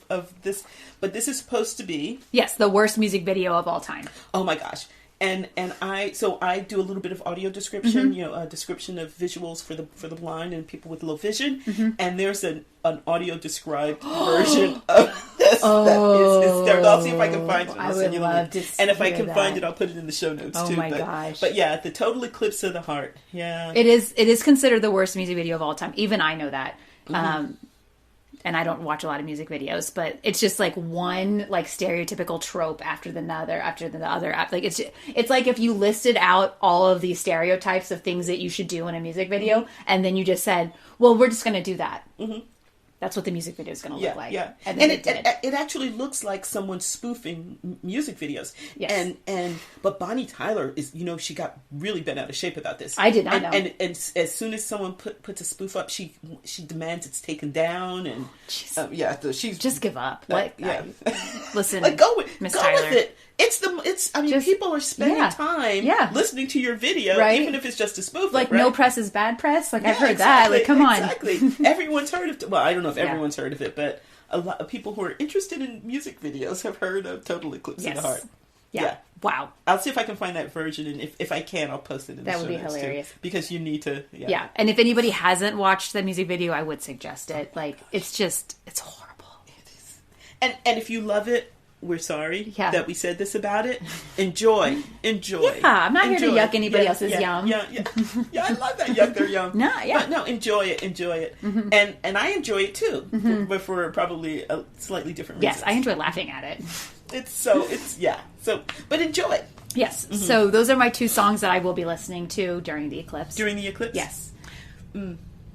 of this. But this is supposed to be the worst music video of all time. Oh my gosh! And I do a little bit of audio description, a description of visuals for the blind and people with low vision. And there's an audio described version of this that is hysterical. I'll see if I can find it. I would love to see and if I can find it, I'll put it in the show notes too. Oh my gosh! But yeah, the total eclipse of the heart. Yeah, it is considered the worst music video of all time. Even I know that. And I don't watch a lot of music videos, but it's just like one like stereotypical trope after the other. Like it's like if you listed out all of these stereotypes of things that you should do in a music video, and then you just said, "Well, we're just going to do that." That's what the music video is going to look like. Yeah, and it actually looks like someone spoofing music videos. Yes. But Bonnie Tyler is, she got really bent out of shape about this. I did not know. And as soon as someone puts a spoof up, she demands it's taken down. And she's just give up. Listen, go with Tyler. it. People are spending time listening to your video, right? Even if it's just a spoof. Like, right? No press is bad press. Like, I've heard that. Like, come on. Exactly. Everyone's heard of it. Well, I don't know if everyone's heard of it, but a lot of people who are interested in music videos have heard of Total Eclipse of the Heart. Yeah. Wow. I'll see if I can find that version, and if I can, I'll post it in the show notes. That would be hilarious. Too, because you need to, yeah. And if anybody hasn't watched the music video, I would suggest it. Like, it's horrible. It is. And if you love it, we're sorry that we said this about it. Enjoy. Yeah, I'm not here to yuck anybody else's yum. Yeah, I love that yuck their yum. But no, enjoy it. Mm-hmm. And I enjoy it too, but for probably a slightly different reasons. Yes, I enjoy laughing at it. But enjoy it. Yes. Mm-hmm. So those are my 2 songs that I will be listening to during the eclipse. During the eclipse? Yes.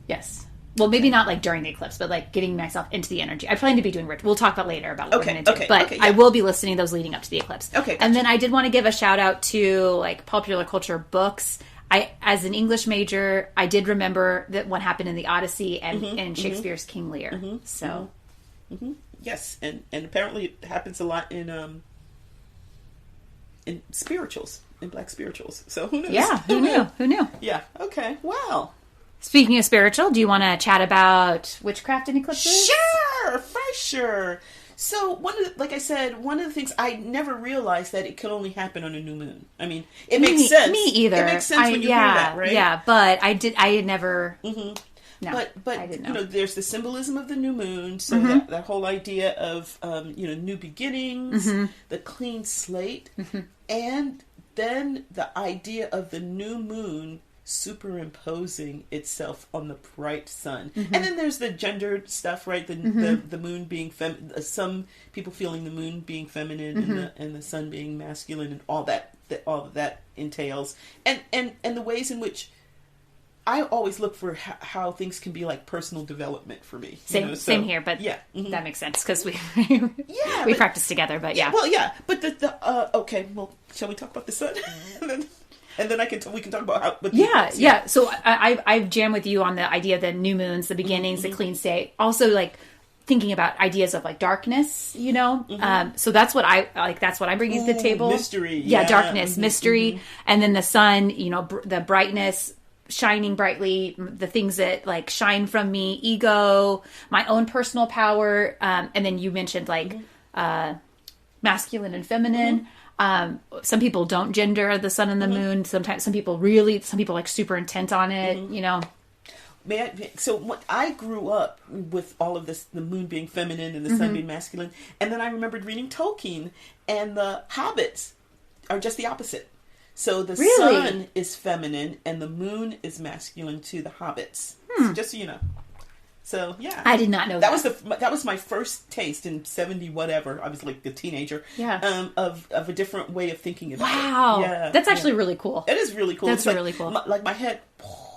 Yes. Well, maybe not like during the eclipse, but like getting myself into the energy. I plan to be doing ritual. We'll talk about later about what we're going to do. But I will be listening to those leading up to the eclipse. Okay. Gotcha. And then I did want to give a shout out to like popular culture books. As an English major, I did remember that what happened in the Odyssey and in Shakespeare's King Lear. Mm-hmm. So. Mm-hmm. Yes, and apparently it happens a lot in spirituals, in Black spirituals. So who knows? Yeah, who knew? Yeah. Okay. Wow. Speaking of spiritual, do you want to chat about witchcraft and eclipses? Sure, for sure. So one of the things I never realized that it could only happen on a new moon. I mean, it makes sense. Me either. It makes sense when you hear that, right? Yeah, but I had never. Mm-hmm. No, but I didn't know. There's the symbolism of the new moon, so that whole idea of new beginnings, the clean slate, and then the idea of the new moon superimposing itself on the bright sun. And then there's the gendered stuff, right? The moon being some people feeling the moon being feminine and the sun being masculine, and all that entails, and the ways in which I always look for how things can be like personal development for me. Same here, but that makes sense because we practice together. But but okay. Well, shall we talk about the sun? and then we can talk about how. So I jam with you on the idea of the new moons, the beginnings, the clean state. Also, like thinking about ideas of like darkness. So that's what I like. That's what I bring to the table. Mystery. Yeah, darkness, mystery, and then the sun. The brightness. Shining brightly, the things that like shine from me, ego, my own personal power, and then you mentioned like masculine and feminine. Some people don't gender the sun and the moon. Sometimes some people like super intent on it. So I grew up with all of this, the moon being feminine and the sun being masculine, and then I remembered reading Tolkien, and the hobbits are just the opposite. So the sun is feminine and the moon is masculine to the hobbits. So just so you know. So yeah, I did not know that. That was my first taste in 70 whatever. I was like a teenager. Yeah. Of a different way of thinking about it. Wow. Yeah. That's actually really cool. It is really cool. That's really cool. Like my head.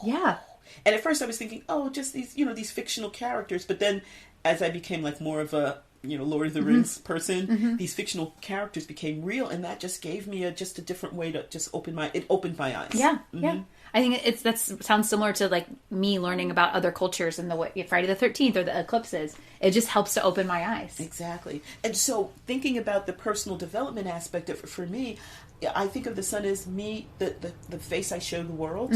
Yeah. And at first I was thinking, just these fictional characters. But then as I became like more of a Lord of the Rings person, these fictional characters became real, and that just gave me just a different way to just opened my eyes. Yeah, yeah. I think that sounds similar to like me learning about other cultures and the Friday the 13th or the eclipses. It just helps to open my eyes. Exactly. And so thinking about the personal development aspect of it, for me, I think of the sun as me, the face I show the world.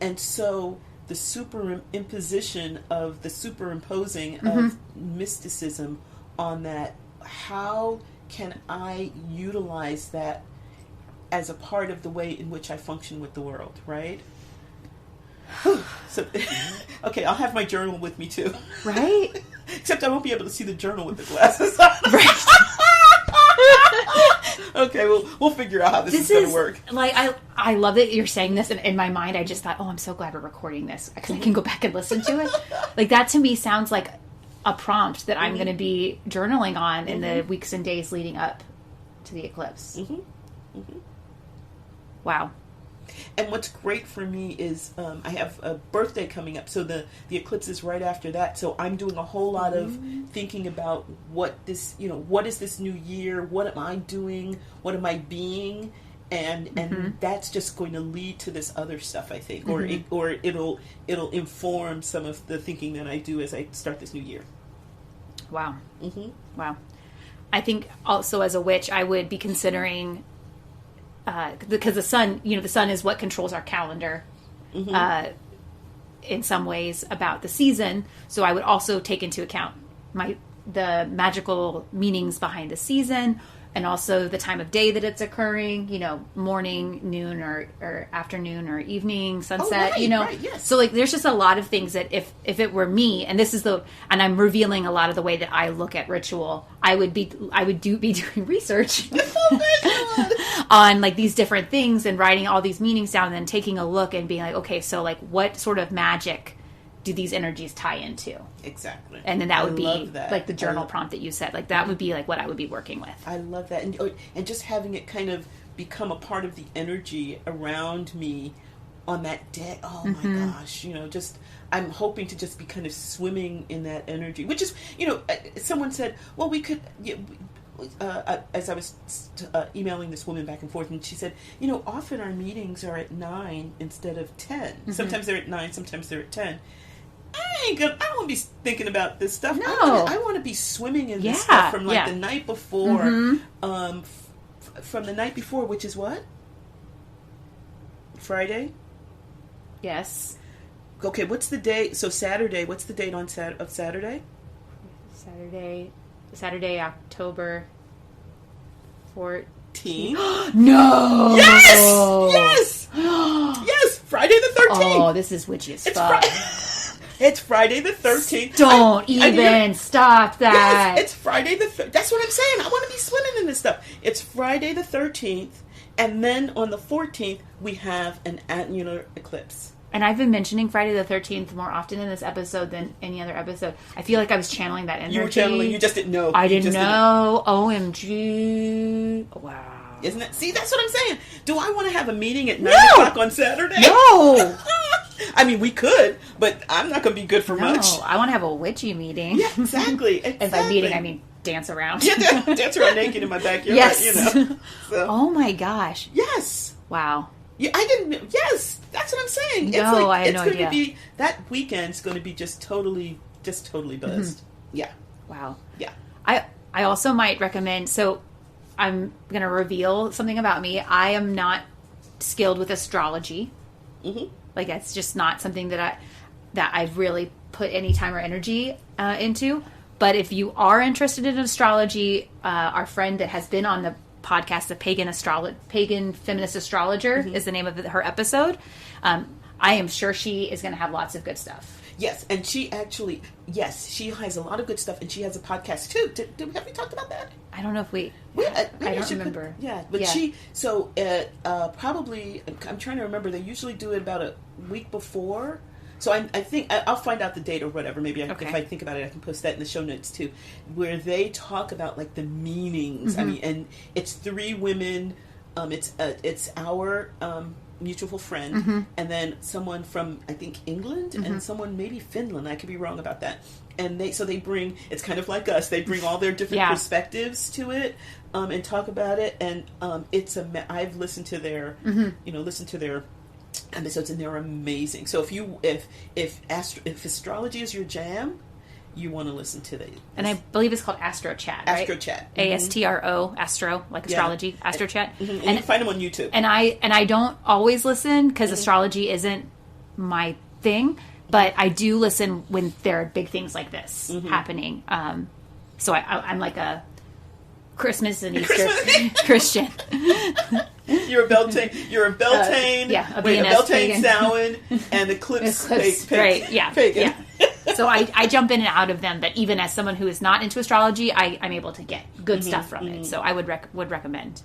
And so the superimposition of the superimposing of mysticism on that, how can I utilize that as a part of the way in which I function with the world, right? So, okay, I'll have my journal with me too. Right? Except I won't be able to see the journal with the glasses on. Right. Okay, we'll figure out how this is going to work. Like, I love that you're saying this, and in my mind I just thought, I'm so glad we're recording this because I can go back and listen to it. Like, that to me sounds like a prompt that I'm going to be journaling on in the weeks and days leading up to the eclipse. Wow. And what's great for me is I have a birthday coming up, so the eclipse is right after that. So I'm doing a whole lot of thinking about what is this new year? What am I doing? What am I being? And that's just going to lead to this other stuff, I think, or it'll inform some of the thinking that I do as I start this new year. Wow. Wow. I think also as a witch, I would be considering because the sun is what controls our calendar in some ways about the season. So I would also take into account the magical meanings behind the season. and also the time of day that it's occurring, morning, noon, or afternoon, or evening, sunset, right, yes. So like there's just a lot of things that if it were me, and and I'm revealing a lot of the way that I look at ritual, I would be doing research on like these different things and writing all these meanings down, and then taking a look and being like, okay, so like what sort of magic do these energies tie into? Exactly. And then that would be like the journal prompt that you said. Like that would be like what I would be working with. I love that. And just having it kind of become a part of the energy around me on that day. Oh my gosh. Just I'm hoping to just be kind of swimming in that energy, which is, someone said, well, we could, as I was emailing this woman back and forth, and she said, often our meetings are at 9 instead of 10. Sometimes they're at 9, sometimes they're at 10. I don't want to be thinking about this stuff. No. I want to be swimming in this stuff from like the night before. From the night before, which is what? Friday? Yes. Okay, what's the day? So Saturday, what's the date on of Saturday? Saturday, October 14th. No! Yes! Yes! Friday the 13th! Oh, this is witchy as fuck. It's Friday the 13th. Don't even stop that. Yes, it's Friday the 13th. That's what I'm saying. I want to be swimming in this stuff. It's Friday the 13th, and then on the 14th, we have an annular eclipse. And I've been mentioning Friday the 13th more often in this episode than any other episode. I feel like I was channeling that energy. You were channeling. You just didn't know. I didn't know. OMG. Wow. Isn't it? See, that's what I'm saying. Do I want to have a meeting at 9 o'clock on Saturday? No. I mean, we could, but I'm not going to be good for much. I want to have a witchy meeting. Yeah, exactly. And by meeting, I mean dance around. Yeah, dance around naked in my backyard. Yes. So. Oh my gosh. Yes. Wow. Yeah, I didn't. Yes, that's what I'm saying. No, I had no idea. Be, that weekend's going to be just totally buzzed. Mm-hmm. Yeah. Wow. Yeah. I also might recommend. So, I'm going to reveal something about me. I am not skilled with astrology. Mm-hmm. Like that's just not something that I've really put any time or energy into. But if you are interested in astrology, our friend that has been on the podcast, the Pagan Feminist Astrologer, is the name of her episode. I am sure she is going to have lots of good stuff. Yes, and she has a lot of good stuff, and she has a podcast too. Have we talked about that? I don't know if we. I don't remember. But she probably. I'm trying to remember. They usually do it about a week before. So I think I'll find out the date or whatever. Maybe if I think about it, I can post that in the show notes too, where they talk about like the meanings. I mean, and it's 3 women. It's our mutual friend, and then someone from I think England, and someone maybe Finland. I could be wrong about that. And they bring, it's kind of like us. They bring all their different perspectives to it, and talk about it. And I've listened to their episodes, and they're amazing. So if astrology is your jam, you want to listen to and I believe it's called Astro Chat, right? Astro Chat. ASTRO, Astro, like astrology, Astro Chat. And you can find them on YouTube. And I don't always listen because astrology isn't my thing, but I do listen when there are big things like this happening. So I'm like a Christmas and Easter Christian. You're a Beltane. A Beltane Samhain and Eclipse pagan. Right? Yeah. Pagan. Yeah. So I jump in and out of them, but even as someone who is not into astrology, I'm able to get good stuff from it. So I would recommend.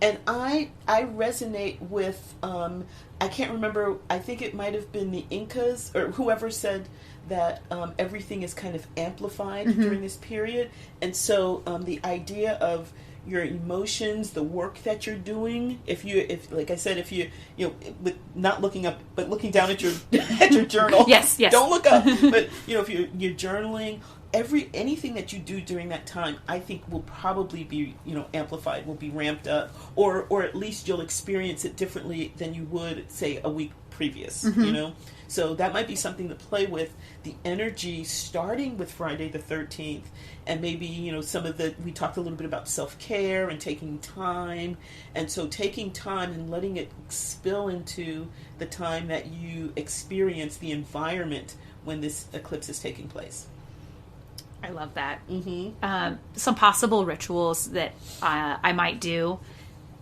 And I resonate with I can't remember. I think it might have been the Incas or whoever said that everything is kind of amplified during this period, and so the idea of your emotions, the work that you're doing. If like I said, if you with not looking up but looking down at your journal. Yes. Don't look up. But if you're journaling, anything that you do during that time, I think will probably be amplified, will be ramped up, or at least you'll experience it differently than you would say a week previous. So that might be something to play with, the energy starting with Friday the 13th, and maybe we talked a little bit about self-care and taking time, and so taking time and letting it spill into the time that you experience the environment when this eclipse is taking place. I love that. Mm-hmm. Some possible rituals that I might do.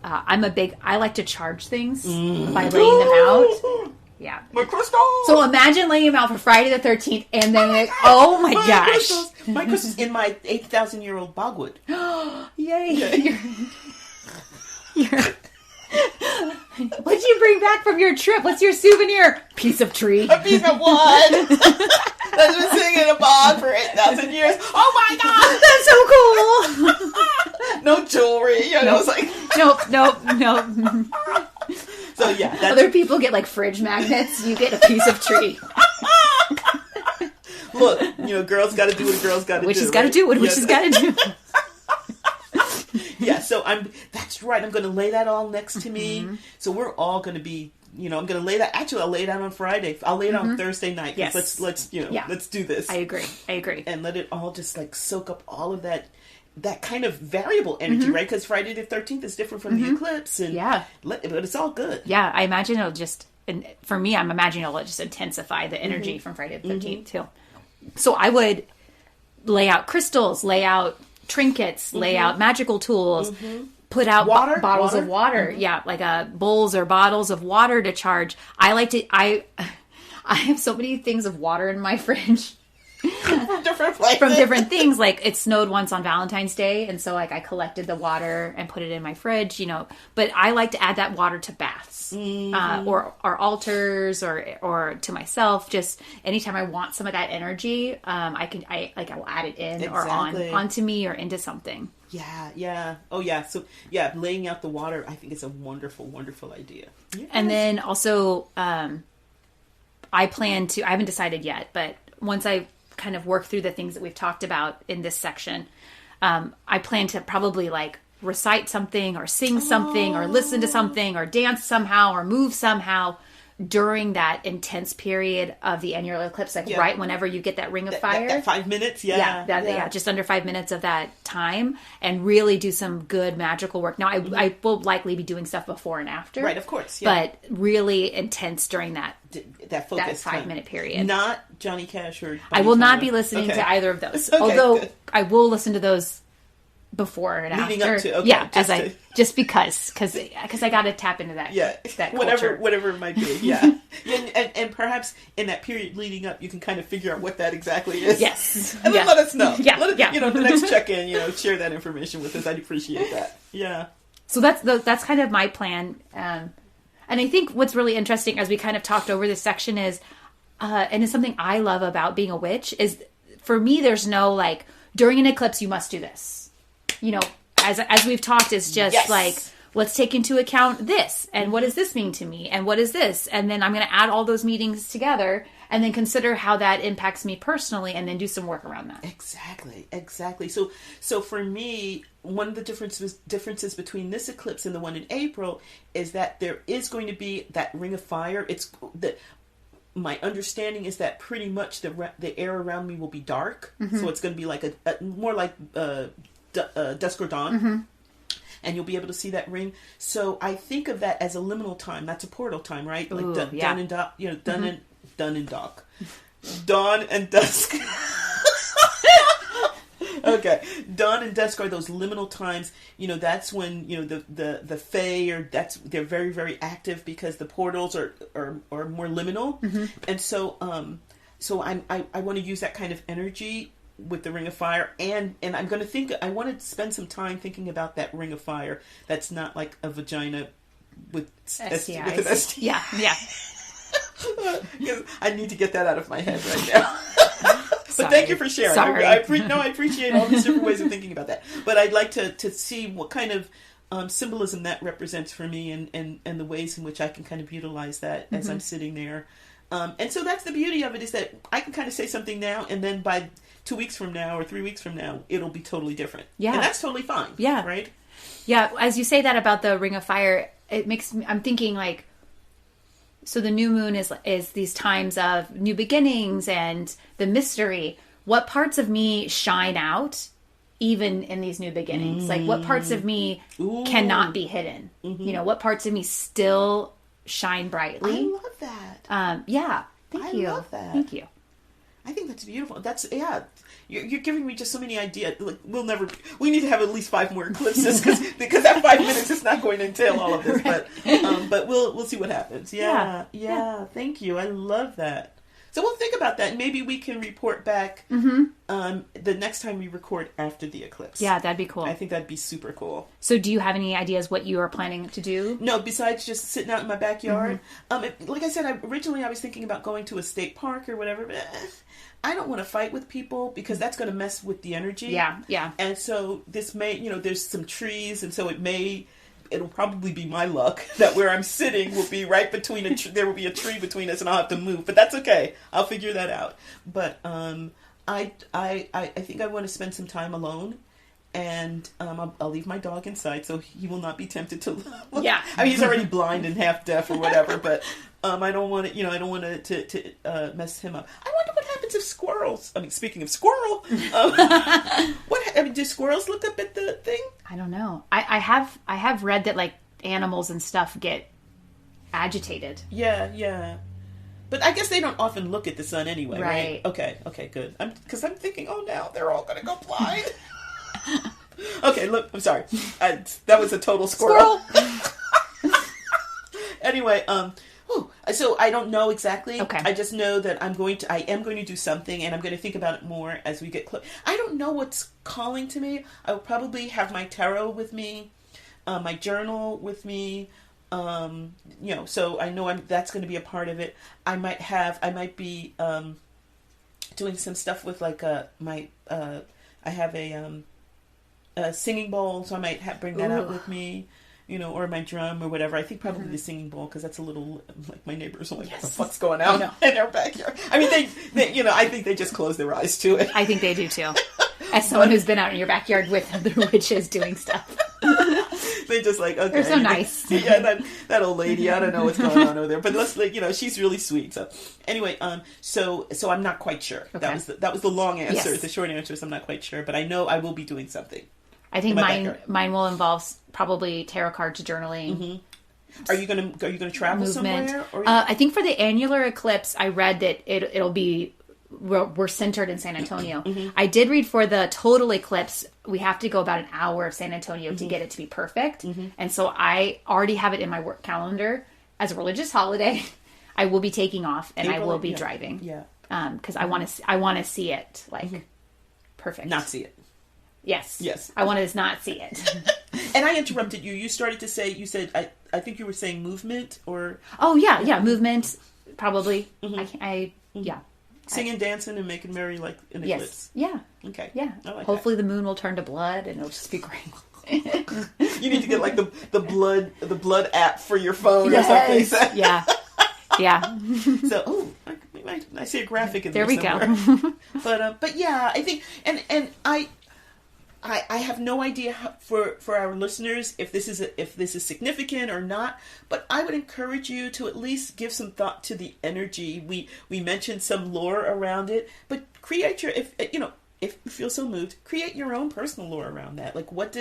I like to charge things by laying them out. Yeah. My crystal! So imagine laying them out for Friday the 13th and then oh my gosh. Crystals. My crystal's in my 8,000-year-old bogwood. Yay. What'd you bring back from your trip? What's your souvenir? Piece of tree. A piece of wood. That's been sitting in a bog for 8,000 years. Oh my God! That's so cool. No jewelry. You know, it's like... Nope. So yeah. That's... Other people get like fridge magnets. You get a piece of tree. Look, girls got to do what a girl's got to do. Witches got to do what witches got to do. Yeah, so that's right. I'm going to lay that all next to me. So we're all going to be, I'm going to lay that. Actually, I'll lay it out on Friday. I'll lay it on Thursday night. Yes. Let's do this. I agree. And let it all just like soak up all of that kind of variable energy, right? Because Friday the 13th is different from the eclipse. And but it's all good. Yeah, I imagine it'll just, and for me, I'm imagining it'll just intensify the energy from Friday the 13th too. So I would lay out crystals, lay out trinkets, lay out magical tools, put out bottles of water. Yeah, like bowls or bottles of water to charge. I have so many things of water in my fridge. From different places. From different things. Like it snowed once on Valentine's Day, and so like I collected the water and put it in my fridge, but I like to add that water to baths or altars or to myself. Just anytime I want some of that energy, I will add it in or onto me or into something. Yeah. Oh yeah. So yeah, laying out the water, I think it's a wonderful, wonderful idea. Yes. And then also, I haven't decided yet, but once I kind of work through the things that we've talked about in this section, I plan to probably like recite something or sing something or listen to something or dance somehow or move somehow during that intense period of the annular eclipse, right whenever you get that ring of fire. That 5 minutes, just under 5 minutes of that time, and really do some good magical work. Now, I will likely be doing stuff before and after. Right, of course. Yeah. But really intense during that focus 5 minute period. Not Johnny Cash or... I will not be listening to either of those. Although good. I will listen to those before and leading after. Up to, okay, just because I got to tap into that. Yeah, that culture. whatever it might be. Yeah, and perhaps in that period leading up, you can kind of figure out what that exactly is. Yes, and then let us know. Yeah, the next check-in, share that information with us. I'd appreciate that. Yeah. So that's kind of my plan, and I think what's really interesting as we kind of talked over this section is, and it's something I love about being a witch is, for me, there's no like during an eclipse you must do this. As we've talked, it's just like, let's take into account this, and what does this mean to me, and what is this, and then I'm going to add all those meetings together, and then consider how that impacts me personally, and then do some work around that. Exactly. So for me, one of the differences between this eclipse and the one in April is that there is going to be that ring of fire. My understanding is that pretty much the air around me will be dark, so it's going to be like a more like dusk or dawn, and you'll be able to see that ring. So I think of that as a liminal time. That's a portal time, right? Like done and dark, done and dark, dawn and dusk. Okay, dawn and dusk are those liminal times. That's when the fae they're very, very active because the portals are more liminal, and so I want to use that kind of energy with the ring of fire, and I'm going to I want to spend some time thinking about that ring of fire that's not like a vagina with STIs. With an STI. Yeah. I need to get that out of my head right now. But thank you for sharing. Sorry. I appreciate all these different ways of thinking about that. But I'd like to see what kind of symbolism that represents for me, and the ways in which I can kind of utilize that as I'm sitting there. And so that's the beauty of it, is that I can kind of say something now, and then by 2 weeks from now or 3 weeks from now, it'll be totally different. Yeah. And that's totally fine. Yeah. Right? Yeah. As you say that about the ring of fire, I'm thinking like, so the new moon is these times of new beginnings and the mystery. What parts of me shine out even in these new beginnings? Like what parts of me cannot be hidden? What parts of me still shine brightly? I love that. Yeah. Thank you. I love that. Thank you. I think that's beautiful. You're giving me just so many ideas. Like, we need to have at least 5 more eclipses because that 5 minutes is not going to entail all of this. Right. But we'll see what happens. Yeah. Thank you. I love that. So we'll think about that. Maybe we can report back the next time we record after the eclipse. Yeah, that'd be cool. I think that'd be super cool. So do you have any ideas what you are planning to do? No, besides just sitting out in my backyard. Like I said, originally I was thinking about going to a state park or whatever. But I don't want to fight with people because that's going to mess with the energy. Yeah. And so this may, there's some trees, and so it'll probably be my luck that where I'm sitting will be right between there will be a tree between us, and I'll have to move. But that's okay. I'll figure that out. But I think I want to spend some time alone, and I'll leave my dog inside so he will not be tempted to look. Yeah. I mean, he's already blind and half deaf or whatever, but I don't want it. I don't want it to mess him up. I wonder what happens if squirrels. I mean, speaking of squirrel, do squirrels look up at the thing? I don't know. I have read that like animals and stuff get agitated. Yeah. But I guess they don't often look at the sun anyway, right? Okay, good. Because I'm thinking, oh, now they're all going to go blind. Okay, look, I'm sorry. That was a total squirrel. Anyway, so I don't know exactly. Okay. I just know that I am going to do something, and I'm going to think about it more as we get close. I don't know what's calling to me. I will probably have my tarot with me, my journal with me. So I know that's going to be a part of it. I might be doing some stuff with like I have a singing bowl, so I might bring that out with me. Or my drum or whatever. I think probably the singing bowl, because that's a little, like, my neighbors are like, what the fuck's going on in their backyard? I mean, they I think they just close their eyes to it. I think they do too. As someone who's been out in your backyard with other witches doing stuff. They just like, okay. They're so nice. Yeah, that old lady, I don't know what's going on over there. But let's, she's really sweet. So anyway, so I'm not quite sure. Okay. That was the long answer. Yes. The short answer is I'm not quite sure. But I know I will be doing something. I think mine will involve probably tarot cards, journaling. Mm-hmm. Are you gonna travel movement. somewhere? Or I think for the annular eclipse, I read that it'll be we're centered in San Antonio. Mm-hmm. I did read for the total eclipse, we have to go about an hour of San Antonio to get it to be perfect, and so I already have it in my work calendar as a religious holiday. I will be taking off, and I will be driving. Yeah, because I want to see it perfect. Not see it. Yes. I want to not see it. And I interrupted you. You started to say, you said, I think you were saying movement or... Oh, yeah, movement, probably. Yeah. Singing, dancing, and making merry like an eclipse. Yeah. Okay. Yeah. Hopefully the moon will turn to blood and it'll just be great. You need to get like the blood app for your phone or something. Yeah. So, I see a graphic in there. There we somewhere. Go. But yeah, I think, and I have no idea for our listeners if this is significant or not, but I would encourage you to at least give some thought to the energy. We mentioned some lore around it, but create if you feel so moved, create your own personal lore around that. Like what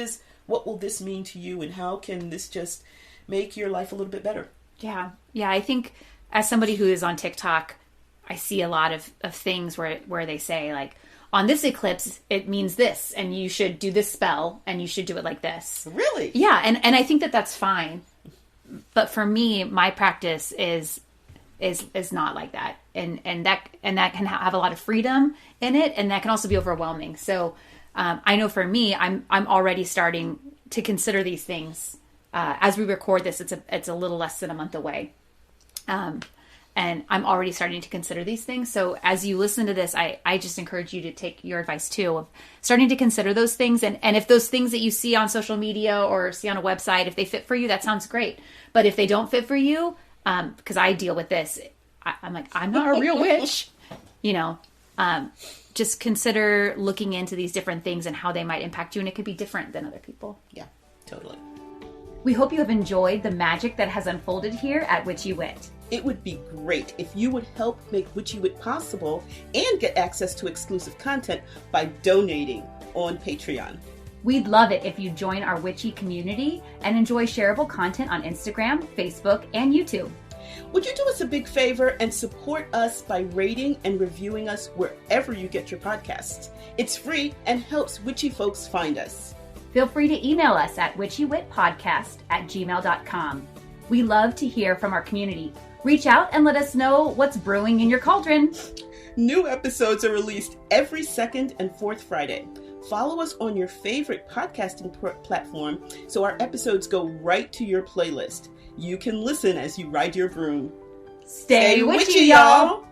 will this mean to you, and how can this just make your life a little bit better? Yeah. I think as somebody who is on TikTok, I see a lot of things where they say like, on this eclipse, it means this, and you should do this spell, and you should do it like this. Really? Yeah, and I think that's fine. But for me, my practice is not like that, and that can have a lot of freedom in it, and that can also be overwhelming. So I know for me, I'm already starting to consider these things as we record this. It's a little less than a month away. And I'm already starting to consider these things. So as you listen to this, I just encourage you to take your advice too of starting to consider those things. And if those things that you see on social media or see on a website, if they fit for you, that sounds great. But if they don't fit for you, because I deal with this, I'm like, I'm not a real witch, just consider looking into these different things and how they might impact you. And it could be different than other people. Yeah, totally. We hope you have enjoyed the magic that has unfolded here at Witchy Wit. It would be great if you would help make Witchy Wit possible and get access to exclusive content by donating on Patreon. We'd love it if you join our Witchy community and enjoy shareable content on Instagram, Facebook, and YouTube. Would you do us a big favor and support us by rating and reviewing us wherever you get your podcasts? It's free and helps witchy folks find us. Feel free to email us at witchywitpodcast@gmail.com. We love to hear from our community. Reach out and let us know what's brewing in your cauldron. New episodes are released every second and fourth Friday. Follow us on your favorite podcasting platform so our episodes go right to your playlist. You can listen as you ride your broom. Stay witchy, y'all!